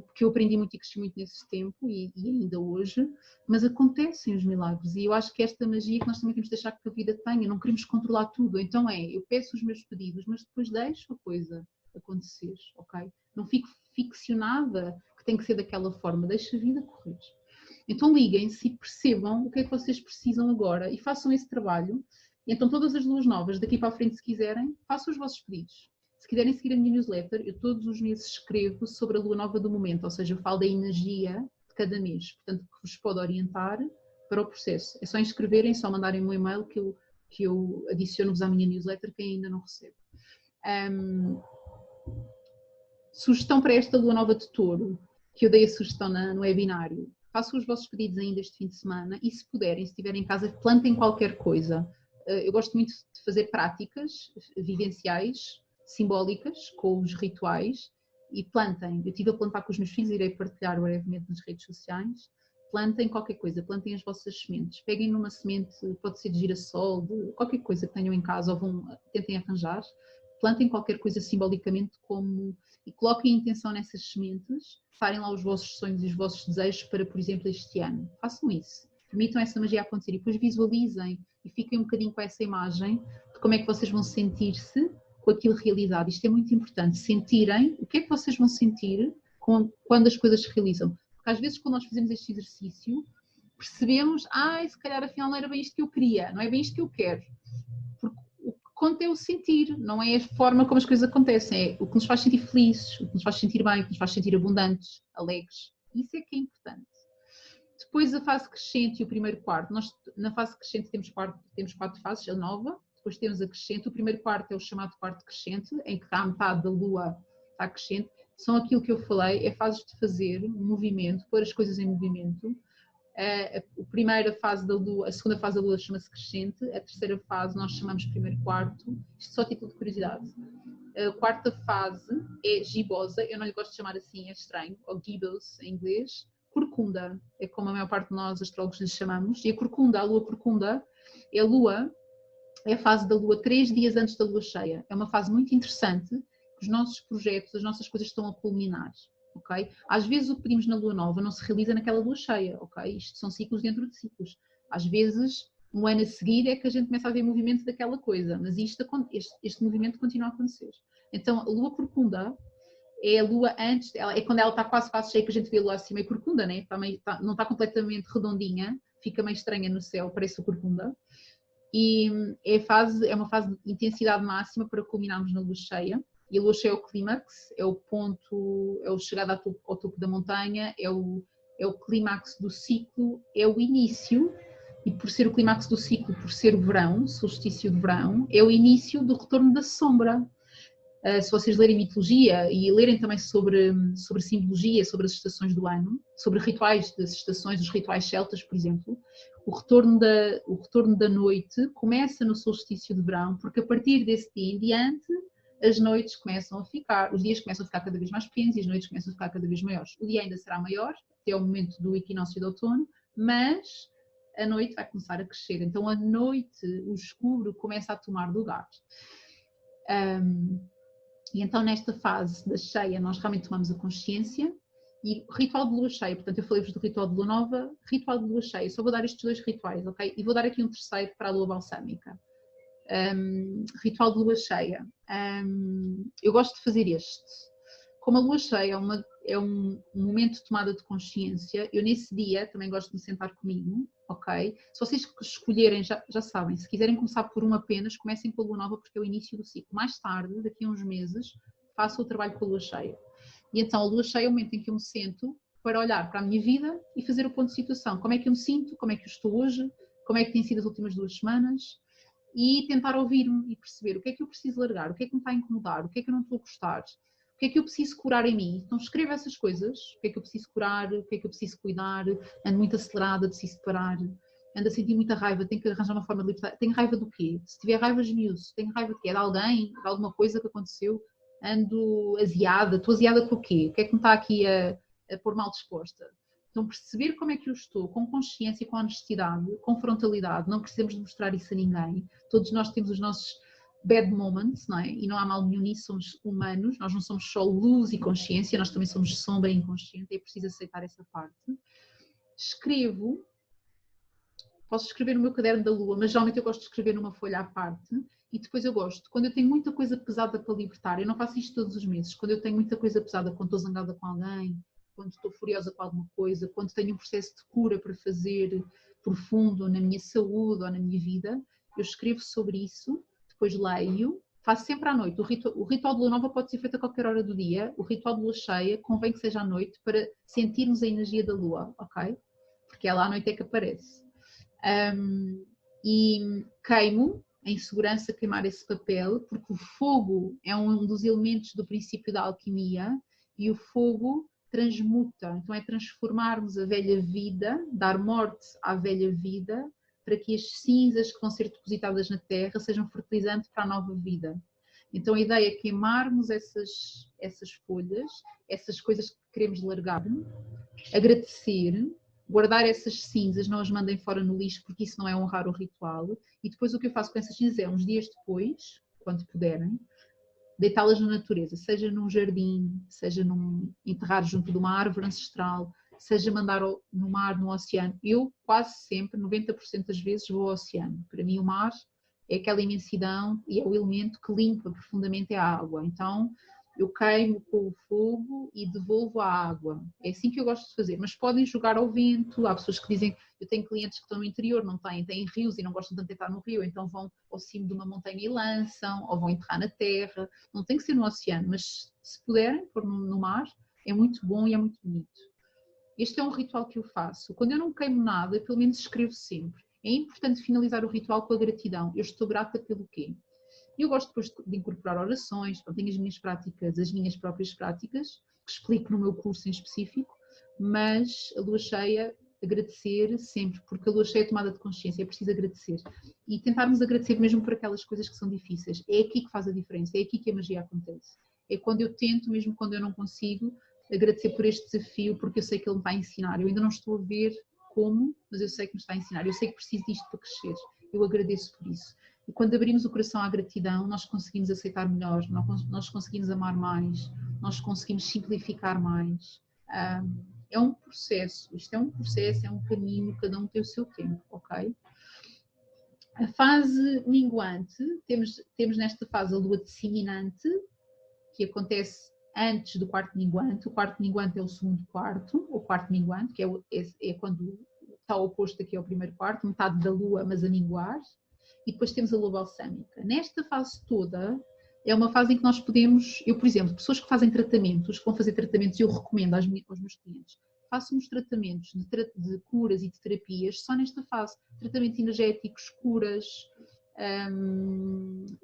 porque eu aprendi muito e cresci muito nesse tempo e ainda hoje, mas acontecem os milagres e eu acho que esta magia que nós também temos de deixar que a vida tenha, não queremos controlar tudo, então eu peço os meus pedidos, mas depois deixo a coisa acontecer, ok? Não fico ficcionada que tem que ser daquela forma, deixo a vida correr. Então liguem-se e percebam o que é que vocês precisam agora e façam esse trabalho. E então todas as luas novas, daqui para a frente, se quiserem, façam os vossos pedidos. Se quiserem seguir a minha newsletter, eu todos os meses escrevo sobre a lua nova do momento, ou seja, eu falo da energia de cada mês, portanto, que vos pode orientar para o processo. É só inscreverem, só mandarem um e-mail que eu adiciono-vos à minha newsletter, quem ainda não recebe. Sugestão para esta lua nova de Touro, que eu dei a sugestão no webinário. Façam os vossos pedidos ainda este fim de semana e, se puderem, se estiverem em casa, plantem qualquer coisa. Eu gosto muito de fazer práticas vivenciais, simbólicas, com os rituais, e plantem. Eu estive a plantar com os meus filhos, irei partilhar brevemente nas redes sociais. Plantem qualquer coisa, plantem as vossas sementes. Peguem numa semente, pode ser de girassol, de qualquer coisa que tenham em casa, ou tentem arranjar. Plantem qualquer coisa simbolicamente e coloquem intenção nessas sementes, farem lá os vossos sonhos e os vossos desejos para, por exemplo, este ano. Façam isso. Permitam essa magia acontecer e depois visualizem e fiquem um bocadinho com essa imagem de como é que vocês vão sentir-se com aquilo realizado. Isto é muito importante, sentirem o que é que vocês vão sentir quando as coisas se realizam. Porque às vezes quando nós fazemos este exercício, percebemos, se calhar afinal não era bem isto que eu queria, não é bem isto que eu quero. Porque o que conta é o sentir, não é a forma como as coisas acontecem, é o que nos faz sentir felizes, o que nos faz sentir bem, o que nos faz sentir abundantes, alegres. Isso é que é importante. Depois a fase crescente e o primeiro quarto. Nós na fase crescente temos 4 fases, a nova, depois temos a crescente. O primeiro quarto é o chamado quarto crescente, em que a metade da lua está crescente. São aquilo que eu falei, é fases de fazer um movimento, pôr as coisas em movimento. A primeira fase da lua, a segunda fase da lua chama-se crescente, a terceira fase nós chamamos primeiro quarto, isto só a título de curiosidade. A quarta fase é gibosa, eu não lhe gosto de chamar assim, é estranho, ou gibbous em inglês. Corcunda, é como a maior parte de nós astrólogos lhe chamamos, e a corcunda, a lua corcunda, é a fase da lua 3 dias antes da lua cheia. É uma fase muito interessante, que os nossos projetos, as nossas coisas estão a culminar. Okay? Às vezes o que pedimos na lua nova não se realiza naquela lua cheia, ok? Isto são ciclos dentro de ciclos. Às vezes, um ano a seguir é que a gente começa a ver movimento daquela coisa, mas este movimento continua a acontecer. Então, a lua corcunda é a lua antes, é quando ela está quase cheia que a gente vê a lua assim meio corcunda, né? Não está completamente redondinha, fica meio estranha no céu, parece o corcunda. E é uma fase de intensidade máxima para culminarmos na lua cheia. E a lua cheia é o clímax, é o ponto, é o chegada ao topo da montanha, é o clímax do ciclo, é o início, e por ser o clímax do ciclo, por ser o verão, solstício de verão, é o início do retorno da sombra. Se vocês lerem mitologia e lerem também sobre simbologia, sobre as estações do ano, sobre rituais das estações, os rituais celtas, por exemplo, o retorno da noite começa no solstício de verão, porque a partir desse dia em diante, as noites começam a ficar, os dias começam a ficar cada vez mais pequenos e as noites começam a ficar cada vez maiores. O dia ainda será maior, até o momento do equinócio de outono, mas a noite vai começar a crescer. Então a noite, o escuro, começa a tomar lugar. E então nesta fase da cheia nós realmente tomamos a consciência. E o ritual de lua cheia, portanto eu falei-vos do ritual de lua nova, ritual de lua cheia, só vou dar estes 2 rituais, ok? E vou dar aqui um terceiro para a lua balsâmica. Ritual de lua cheia. Eu gosto de fazer este. Como a lua cheia é um momento de tomada de consciência, eu nesse dia também gosto de me sentar comigo, ok? Se vocês escolherem, já sabem, se quiserem começar por uma apenas, comecem com a lua nova porque é o início do ciclo. Mais tarde, daqui a uns meses, façam o trabalho com a lua cheia. E então a lua cheia é o momento em que eu me sento para olhar para a minha vida e fazer o ponto de situação. Como é que eu me sinto? Como é que eu estou hoje? Como é que têm sido as últimas 2 semanas? E tentar ouvir-me e perceber o que é que eu preciso largar, o que é que me está a incomodar, o que é que eu não estou a gostar, o que é que eu preciso curar em mim. Então escreva essas coisas, o que é que eu preciso curar, o que é que eu preciso cuidar, ando muito acelerada, preciso parar, ando a sentir muita raiva, tenho que arranjar uma forma de libertar. Tenho raiva do quê? Se tiver raiva, esmiuço. Tenho raiva de quê? De alguém, de alguma coisa que aconteceu, ando aziada, estou aziada com o quê? O que é que me está aqui a pôr mal disposta? Então, perceber como é que eu estou, com consciência, com honestidade, com frontalidade, não precisamos de mostrar isso a ninguém. Todos nós temos os nossos bad moments, não é? E não há mal nenhum nisso, somos humanos, nós não somos só luz e consciência, nós também somos sombra e inconsciente, é preciso aceitar essa parte. Escrevo, posso escrever no meu caderno da lua, mas geralmente eu gosto de escrever numa folha à parte. E depois eu gosto, quando eu tenho muita coisa pesada para libertar, eu não faço isto todos os meses, quando eu tenho muita coisa pesada, quando estou zangada com alguém, quando estou furiosa com alguma coisa, quando tenho um processo de cura para fazer profundo na minha saúde ou na minha vida, eu escrevo sobre isso, depois leio, faço sempre à noite. O ritual de lua nova pode ser feito a qualquer hora do dia, o ritual de lua cheia convém que seja à noite para sentirmos a energia da lua, ok? Porque ela à noite é que aparece. E queimo, em segurança, queimar esse papel, porque o fogo é um dos elementos do princípio da alquimia e o fogo transmuta, então é transformarmos a velha vida, dar morte à velha vida, para que as cinzas que vão ser depositadas na terra sejam fertilizantes para a nova vida. Então a ideia é queimarmos essas folhas, essas coisas que queremos largar, agradecer, guardar essas cinzas, não as mandem fora no lixo porque isso não é honrar o ritual, e depois o que eu faço com essas cinzas é, uns dias depois, quando puderem, deitá-las na natureza, seja num jardim, seja enterrar junto de uma árvore ancestral, seja mandar no mar, no oceano. Eu quase sempre, 90% das vezes, vou ao oceano. Para mim o mar é aquela imensidão e é o elemento que limpa profundamente a água. Então Eu queimo com o fogo e devolvo a água. É assim que eu gosto de fazer. Mas podem jogar ao vento. Há pessoas que dizem, eu tenho clientes que estão no interior, não têm rios e não gostam tanto de estar no rio, então vão ao cimo de uma montanha e lançam, ou vão enterrar na terra. Não tem que ser no oceano, mas se puderem pôr no mar, é muito bom e é muito bonito. Este é um ritual que eu faço. Quando eu não queimo nada, pelo menos escrevo sempre. É importante finalizar o ritual com a gratidão. Eu estou grata pelo quê? Eu gosto depois de incorporar orações, tenho as minhas práticas, as minhas próprias práticas, que explico no meu curso em específico, mas a lua cheia, agradecer sempre, porque a lua cheia é tomada de consciência, é preciso agradecer. E tentarmos agradecer mesmo por aquelas coisas que são difíceis. É aqui que faz a diferença, é aqui que a magia acontece. É quando eu tento, mesmo quando eu não consigo, agradecer por este desafio, porque eu sei que ele me está a ensinar. Eu ainda não estou a ver como, mas eu sei que me está a ensinar. Eu sei que preciso disto para crescer. Eu agradeço por isso. E quando abrimos o coração à gratidão, nós conseguimos aceitar melhor, nós conseguimos amar mais, nós conseguimos simplificar mais. É um processo, isto é um processo, é um caminho, cada um tem o seu tempo, ok? A fase minguante, temos nesta fase a lua disseminante, que acontece antes do quarto minguante. O quarto minguante é o segundo quarto, o quarto minguante, que é quando está oposto aqui ao primeiro quarto, metade da lua, mas a minguar. E depois temos a lua balsâmica. Nesta fase toda, é uma fase em que nós podemos, eu, por exemplo, pessoas que fazem tratamentos, que vão fazer tratamentos, eu recomendo aos meus clientes, façam os tratamentos de curas e de terapias só nesta fase. Tratamentos energéticos, curas,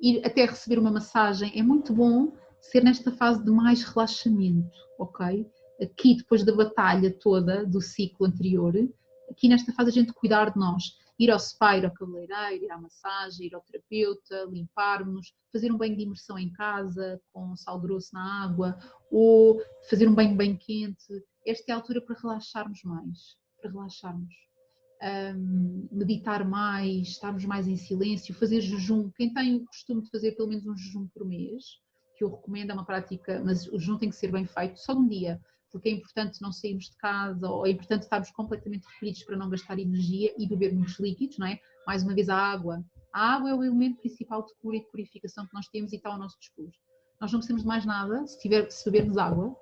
ir até receber uma massagem. É muito bom ser nesta fase de mais relaxamento, ok? Aqui, depois da batalha toda do ciclo anterior, aqui nesta fase a gente cuidar de nós. Ir ao spa, ir ao cabeleireiro, ir à massagem, ir ao terapeuta, limparmos, fazer um banho de imersão em casa, com sal grosso na água, ou fazer um banho bem quente. Esta é a altura para relaxarmos mais, para relaxarmos. Meditar mais, estarmos mais em silêncio, fazer jejum. Quem tem o costume de fazer pelo menos um jejum por mês, que eu recomendo, é uma prática, mas o jejum tem que ser bem feito, só um dia, porque é importante não sairmos de casa, ou é importante estarmos completamente recolhidos para não gastar energia e beber muitos líquidos, não é? Mais uma vez a água. A água é o elemento principal de cura e de purificação que nós temos e está ao nosso dispor. Nós não precisamos de mais nada se bebermos água.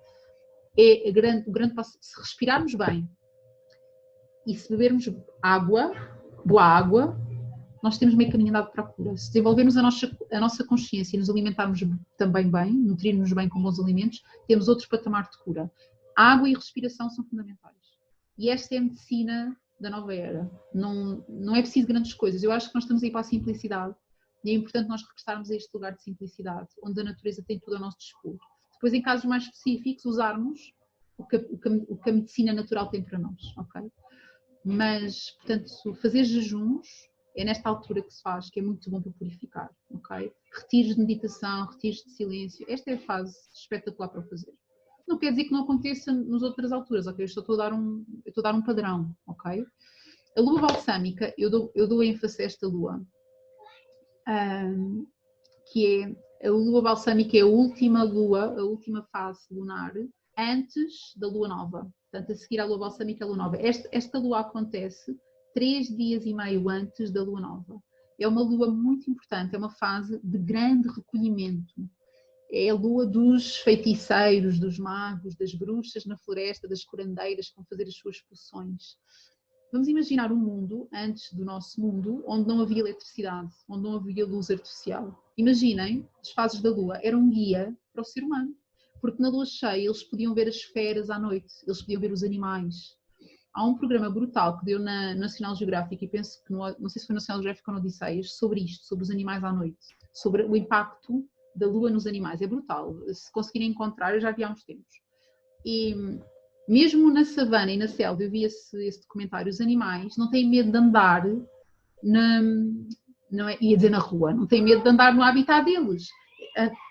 É o grande passo, se respirarmos bem e se bebermos água, boa água, nós temos meio caminho andado para a cura. Se desenvolvermos a nossa consciência e nos alimentarmos também bem, nutrirmos bem com bons alimentos, temos outro patamar de cura. A água e a respiração são fundamentais. E esta é a medicina da nova era. Não é preciso grandes coisas. Eu acho que nós estamos aí para a simplicidade. E é importante nós regressarmos a este lugar de simplicidade, onde a natureza tem tudo ao nosso dispor. Depois, em casos mais específicos, usarmos o que a medicina natural tem para nós. Okay? Mas, portanto, fazer jejuns é nesta altura que se faz, que é muito bom para purificar. Okay? Retiros de meditação, retiros de silêncio. Esta é a fase espetacular para fazer. Não quer dizer que não aconteça nas outras alturas, ok? Eu estou a dar um padrão, ok? A lua balsâmica, eu dou ênfase a esta lua, que é a lua balsâmica, é a última fase lunar, antes da lua nova. Portanto, a seguir à lua balsâmica, a lua nova. Esta lua acontece 3 dias e meio antes da lua nova. É uma lua muito importante, é uma fase de grande recolhimento. É a lua dos feiticeiros, dos magos, das bruxas na floresta, das curandeiras que vão fazer as suas poções. Vamos imaginar um mundo, antes do nosso mundo, onde não havia eletricidade, onde não havia luz artificial. Imaginem, as fases da lua eram um guia para o ser humano, porque na lua cheia eles podiam ver as feras à noite, eles podiam ver os animais. Há um programa brutal que deu na National Geographic, e penso que, não sei se foi no National Geographic ou no Odisseias, sobre isto, sobre os animais à noite, sobre o impacto da lua nos animais. É brutal. Se conseguirem encontrar, eu já vi há uns tempos. E mesmo na savana e na selva, eu vi esse documentário, os animais não têm medo de andar ia dizer na rua, não têm medo de andar no habitat deles.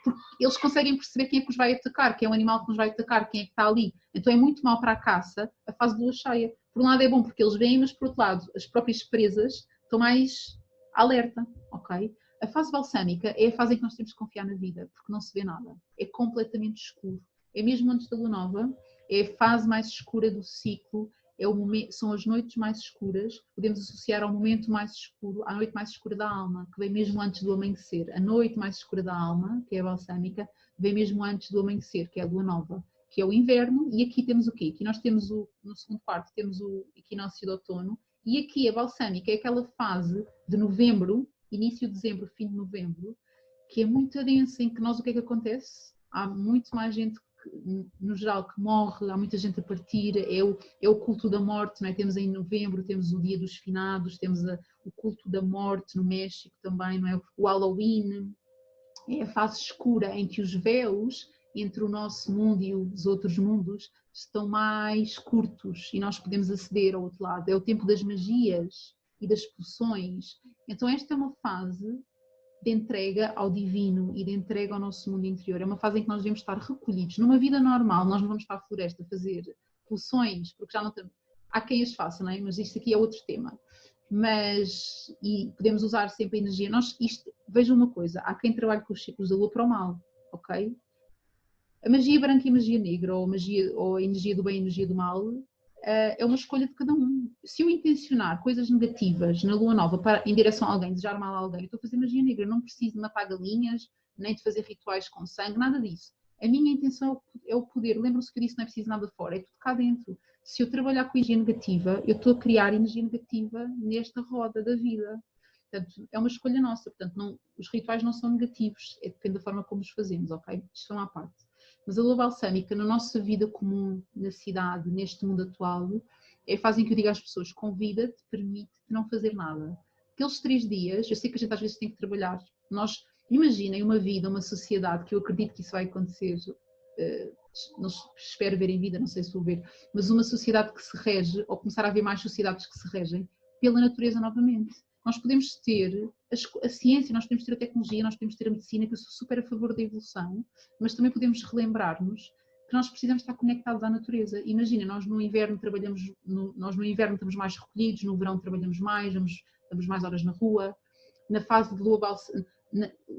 Porque eles conseguem perceber quem é que os vai atacar, quem é o animal que nos vai atacar, quem é que está ali. Então é muito mal para a caça a fase de lua cheia. Por um lado é bom porque eles veem, mas por outro lado as próprias presas estão mais alerta, ok? A fase balsâmica é a fase em que nós temos que confiar na vida, porque não se vê nada. É completamente escuro. É mesmo antes da lua nova, é a fase mais escura do ciclo, são as noites mais escuras, podemos associar ao momento mais escuro, à noite mais escura da alma, que vem mesmo antes do amanhecer. A noite mais escura da alma, que é a balsâmica, vem mesmo antes do amanhecer, que é a lua nova, que é o inverno. E aqui temos o quê? Aqui nós temos, no segundo quarto, temos o equinócio de outono, e aqui a balsâmica é aquela fase de novembro, início de dezembro, fim de novembro, que é muito densa, em que nós, o que é que acontece? Há muito mais gente no geral que morre, há muita gente a partir, é o culto da morte, não é? Temos em novembro, temos o dia dos finados, temos o culto da morte no México também, não é? O Halloween, é a fase escura em que os véus entre o nosso mundo e os outros mundos estão mais curtos e nós podemos aceder ao outro lado, é o tempo das magias e das poções. Então esta é uma fase de entrega ao divino e de entrega ao nosso mundo interior. É uma fase em que nós devemos estar recolhidos. Numa vida normal, nós não vamos para a floresta fazer poções, porque já não temos... Há quem as faça, não é? Mas isto aqui é outro tema. E podemos usar sempre a energia. Vejam uma coisa, há quem trabalhe com os ciclos da lua para o mal, ok? A magia branca e a magia negra, ou a energia do bem e a energia do mal, é uma escolha de cada um. Se eu intencionar coisas negativas na lua nova em direção a alguém, desejar mal a alguém, eu estou a fazer magia negra, eu não preciso de matar galinhas, nem de fazer rituais com sangue, nada disso. A minha intenção é o poder. Lembram-se que eu disse, não é preciso nada fora, é tudo cá dentro. Se eu trabalhar com energia negativa, eu estou a criar energia negativa nesta roda da vida. Portanto, é uma escolha nossa. Portanto, os rituais não são negativos, depende da forma como os fazemos, ok? Isto é uma parte. Mas a lua balsâmica, na nossa vida comum, na cidade, neste mundo atual, é a fase em que eu digo às pessoas, convida-te, permite-te não fazer nada. Aqueles 3 dias, eu sei que a gente às vezes tem que trabalhar. Nós, imaginem uma vida, uma sociedade, que eu acredito que isso vai acontecer, não espero ver em vida, não sei se vou ver, mas uma sociedade que se rege, ou começar a haver mais sociedades que se regem, pela natureza novamente. Nós podemos ter a ciência, nós podemos ter a tecnologia, nós podemos ter a medicina, que eu sou super a favor da evolução, mas também podemos relembrar-nos que nós precisamos estar conectados à natureza. Imagina, nós no inverno estamos mais recolhidos, no verão trabalhamos mais, estamos mais horas na rua, na fase de lua balsâmica,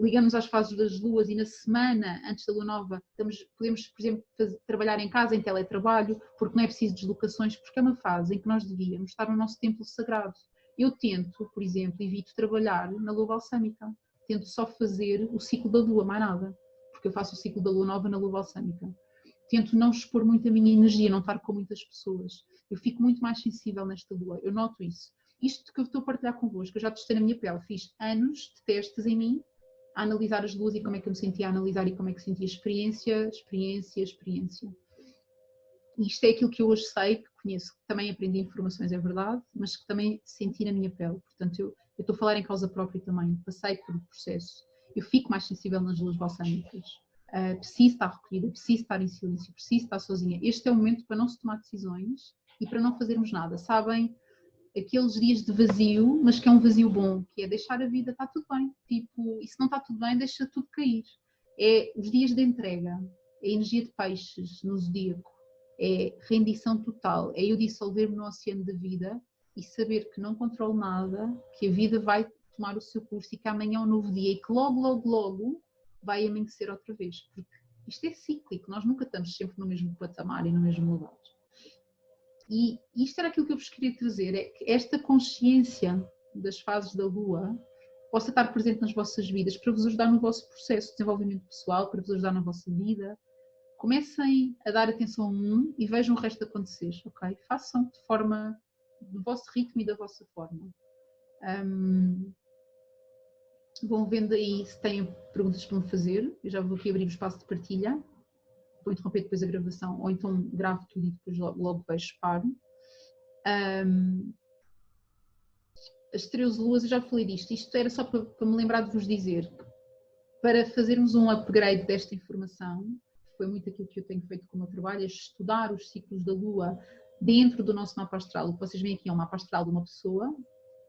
ligamos às fases das luas e na semana antes da lua nova podemos, por exemplo, trabalhar em casa, em teletrabalho, porque não é preciso deslocações, porque é uma fase em que nós devíamos estar no nosso templo sagrado. Eu tento, por exemplo, evito trabalhar na lua balsâmica, tento só fazer o ciclo da lua, mais nada, porque eu faço o ciclo da lua nova na lua balsâmica. Tento não expor muito a minha energia, não estar com muitas pessoas. Eu fico muito mais sensível nesta lua, eu noto isso. Isto que eu estou a partilhar convosco, eu já testei na minha pele, fiz anos de testes em mim, a analisar as luas e como é que eu me sentia a analisar e como é que sentia experiência. E isto é aquilo que eu hoje sei, que conheço, que também aprendi informações, é verdade, mas que também senti na minha pele. Portanto, eu estou a falar em causa própria também, passei por um processo. Eu fico mais sensível nas luas balsâmicas. Preciso estar recolhida, preciso estar em silêncio, preciso estar sozinha. Este é o momento para não se tomar decisões e para não fazermos nada. Sabem, aqueles dias de vazio, mas que é um vazio bom, que é deixar a vida, está tudo bem. Tipo, e se não está tudo bem, deixa tudo cair. É os dias de entrega, é a energia de peixes no zodíaco. É rendição total, é eu dissolver-me no oceano da vida e saber que não controlo nada, que a vida vai tomar o seu curso e que amanhã é um novo dia e que logo vai amanhecer outra vez, porque isto é cíclico, nós nunca estamos sempre no mesmo patamar e no mesmo lugar. E isto era aquilo que eu vos queria trazer, é que esta consciência das fases da lua possa estar presente nas vossas vidas para vos ajudar no vosso processo de desenvolvimento pessoal, para vos ajudar na vossa vida. Comecem a dar atenção a e vejam o resto acontecer, ok? Façam de forma, do vosso ritmo e da vossa forma. Vão vendo aí se têm perguntas para me fazer. Eu já vou aqui abrir o espaço de partilha. Vou interromper depois a gravação, ou então gravo tudo e depois logo vejo, paro. As 13 luas, eu já falei disto. Isto era só para me lembrar de vos dizer que para fazermos um upgrade desta informação, foi muito aquilo que eu tenho feito com o meu trabalho, é estudar os ciclos da lua dentro do nosso mapa astral. O que vocês veem aqui é um mapa astral de uma pessoa,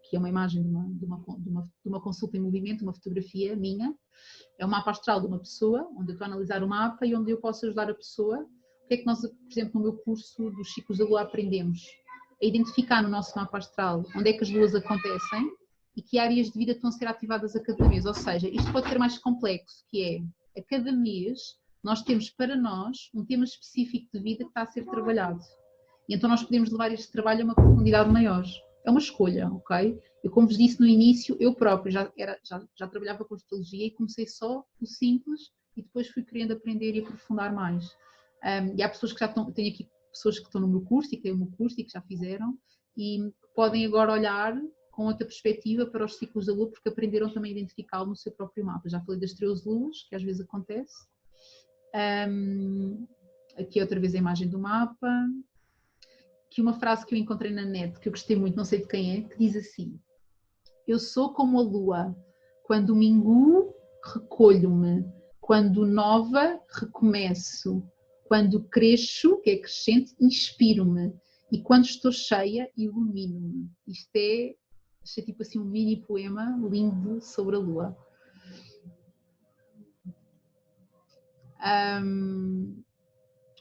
que é uma imagem de uma consulta em movimento, uma fotografia minha. É um mapa astral de uma pessoa, onde eu estou a analisar o mapa e onde eu posso ajudar a pessoa. O que é que nós, por exemplo, no meu curso dos ciclos da lua aprendemos? A identificar no nosso mapa astral onde é que as luas acontecem e que áreas de vida estão a ser ativadas a cada mês. Ou seja, isto pode ser mais complexo, que é, a cada mês, nós temos para nós um tema específico de vida que está a ser trabalhado. E então nós podemos levar este trabalho a uma profundidade maior. É uma escolha, ok? Eu, como vos disse no início, eu própria já trabalhava com astrologia e comecei só o simples e depois fui querendo aprender e aprofundar mais. E há pessoas que já estão, tenho aqui pessoas que estão no meu curso e que têm o meu curso e que já fizeram e podem agora olhar com outra perspectiva para os ciclos da Lua, porque aprenderam também a identificá-lo no seu próprio mapa. Já falei das 13 luas, que às vezes acontece. Aqui outra vez a imagem do mapa. Aqui uma frase que eu encontrei na net, que eu gostei muito, não sei de quem é, que diz assim: eu sou como a Lua, quando minguo, recolho-me, quando nova, recomeço, quando cresço, que é crescente, inspiro-me, e quando estou cheia, ilumino-me. Isto é, achei tipo assim um mini poema lindo sobre a Lua.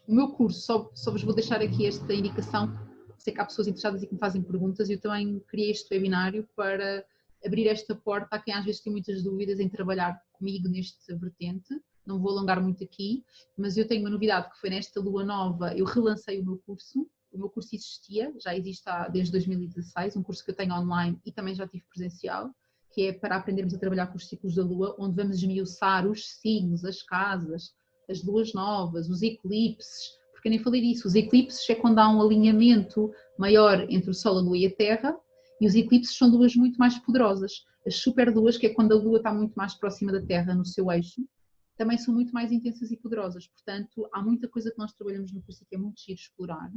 O meu curso, só vos vou deixar aqui esta indicação, sei que há pessoas interessadas e que me fazem perguntas, eu também criei este webinário para abrir esta porta a quem às vezes tem muitas dúvidas em trabalhar comigo nesta vertente. Não vou alongar muito aqui, mas eu tenho uma novidade que foi nesta lua nova, eu relancei o meu curso. O meu curso existia, já existe desde 2016, um curso que eu tenho online e também já tive presencial, que é para aprendermos a trabalhar com os ciclos da lua, onde vamos esmiuçar os signos, as casas, as luas novas, os eclipses, porque eu nem falei disso, os eclipses é quando há um alinhamento maior entre o Sol, a Lua e a Terra, e os eclipses são luas muito mais poderosas. As superluas, que é quando a Lua está muito mais próxima da Terra, no seu eixo, também são muito mais intensas e poderosas. Portanto, há muita coisa que nós trabalhamos no curso e que é muito giro explorar.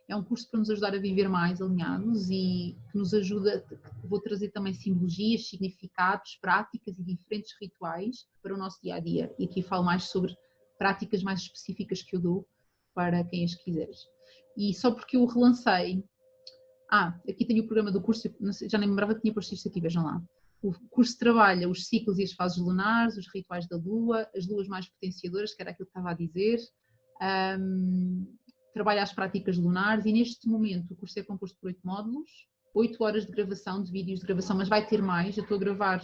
É um curso para nos ajudar a viver mais alinhados e que nos ajuda, vou trazer também simbologias, significados, práticas e diferentes rituais para o nosso dia-a-dia. E aqui falo mais sobre práticas mais específicas que eu dou para quem as quiseres. E só porque eu o relancei, aqui tenho o programa do curso, já nem me lembrava que tinha posto isto aqui, vejam lá. O curso trabalha os ciclos e as fases lunares, os rituais da lua, as luas mais potenciadoras, que era aquilo que estava a dizer, trabalha as práticas lunares e neste momento o curso é composto por 8 módulos, 8 horas de gravação, de vídeos de gravação, mas vai ter mais, eu estou a gravar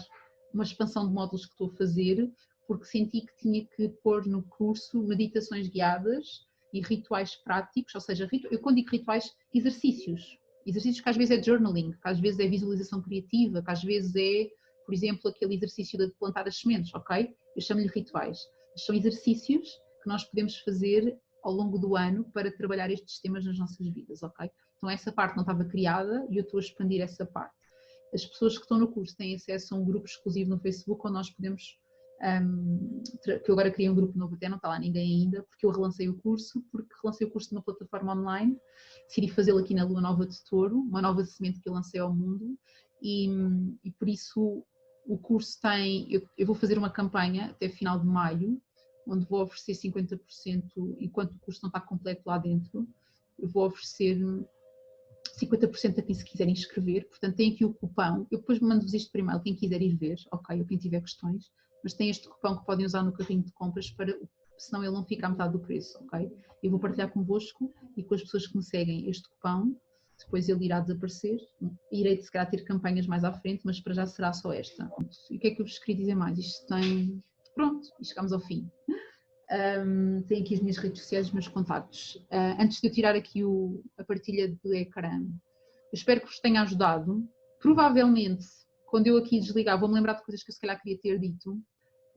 uma expansão de módulos que estou a fazer, porque senti que tinha que pôr no curso meditações guiadas e rituais práticos, ou seja, eu quando digo rituais, exercícios que às vezes é journaling, que às vezes é visualização criativa, que às vezes é, por exemplo, aquele exercício de plantar as sementes, ok? Eu chamo-lhe rituais. São exercícios que nós podemos fazer ao longo do ano para trabalhar estes temas nas nossas vidas, ok? Então essa parte não estava criada e eu estou a expandir essa parte. As pessoas que estão no curso têm acesso a um grupo exclusivo no Facebook onde nós podemos, que eu agora criei um grupo novo, até não está lá ninguém ainda, porque eu relancei o curso numa plataforma online, decidi fazê-lo aqui na Lua Nova de Touro, uma nova semente que eu lancei ao mundo e por isso o curso tem, eu vou fazer uma campanha até final de maio, onde vou oferecer 50%, enquanto o curso não está completo lá dentro, eu vou oferecer 50% a quem se quiser inscrever, portanto tem aqui o cupão, eu depois mando-vos isto por e-mail, quem quiser ir ver, ok, ou quem tiver questões, mas tem este cupão que podem usar no carrinho de compras, senão ele não fica à metade do preço, ok? Eu vou partilhar convosco e com as pessoas que me seguem este cupão, depois ele irá desaparecer, irei se calhar ter campanhas mais à frente, mas para já será só esta. E o que é que eu vos queria dizer mais? Isto tem... Pronto, e chegamos ao fim. Tenho aqui as minhas redes sociais, os meus contactos. Antes de eu tirar aqui a partilha do ecrã, eu espero que vos tenha ajudado. Provavelmente, quando eu aqui desligar, vou-me lembrar de coisas que eu se calhar queria ter dito.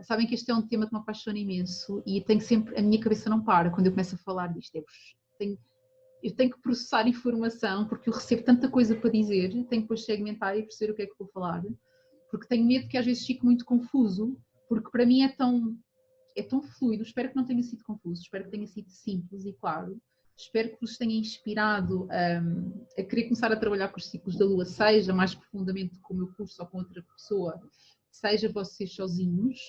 Sabem que este é um tema que me apaixona imenso e tenho sempre, a minha cabeça não para quando eu começo a falar disto. Eu tenho que processar informação porque eu recebo tanta coisa para dizer, tenho que depois segmentar e perceber o que é que vou falar, porque tenho medo que às vezes fique muito confuso, porque para mim é tão fluido. Espero que não tenha sido confuso, espero que tenha sido simples e claro. Espero que vos tenha inspirado a querer começar a trabalhar com os ciclos da Lua, seja mais profundamente com o meu curso ou com outra pessoa, seja vocês sozinhos.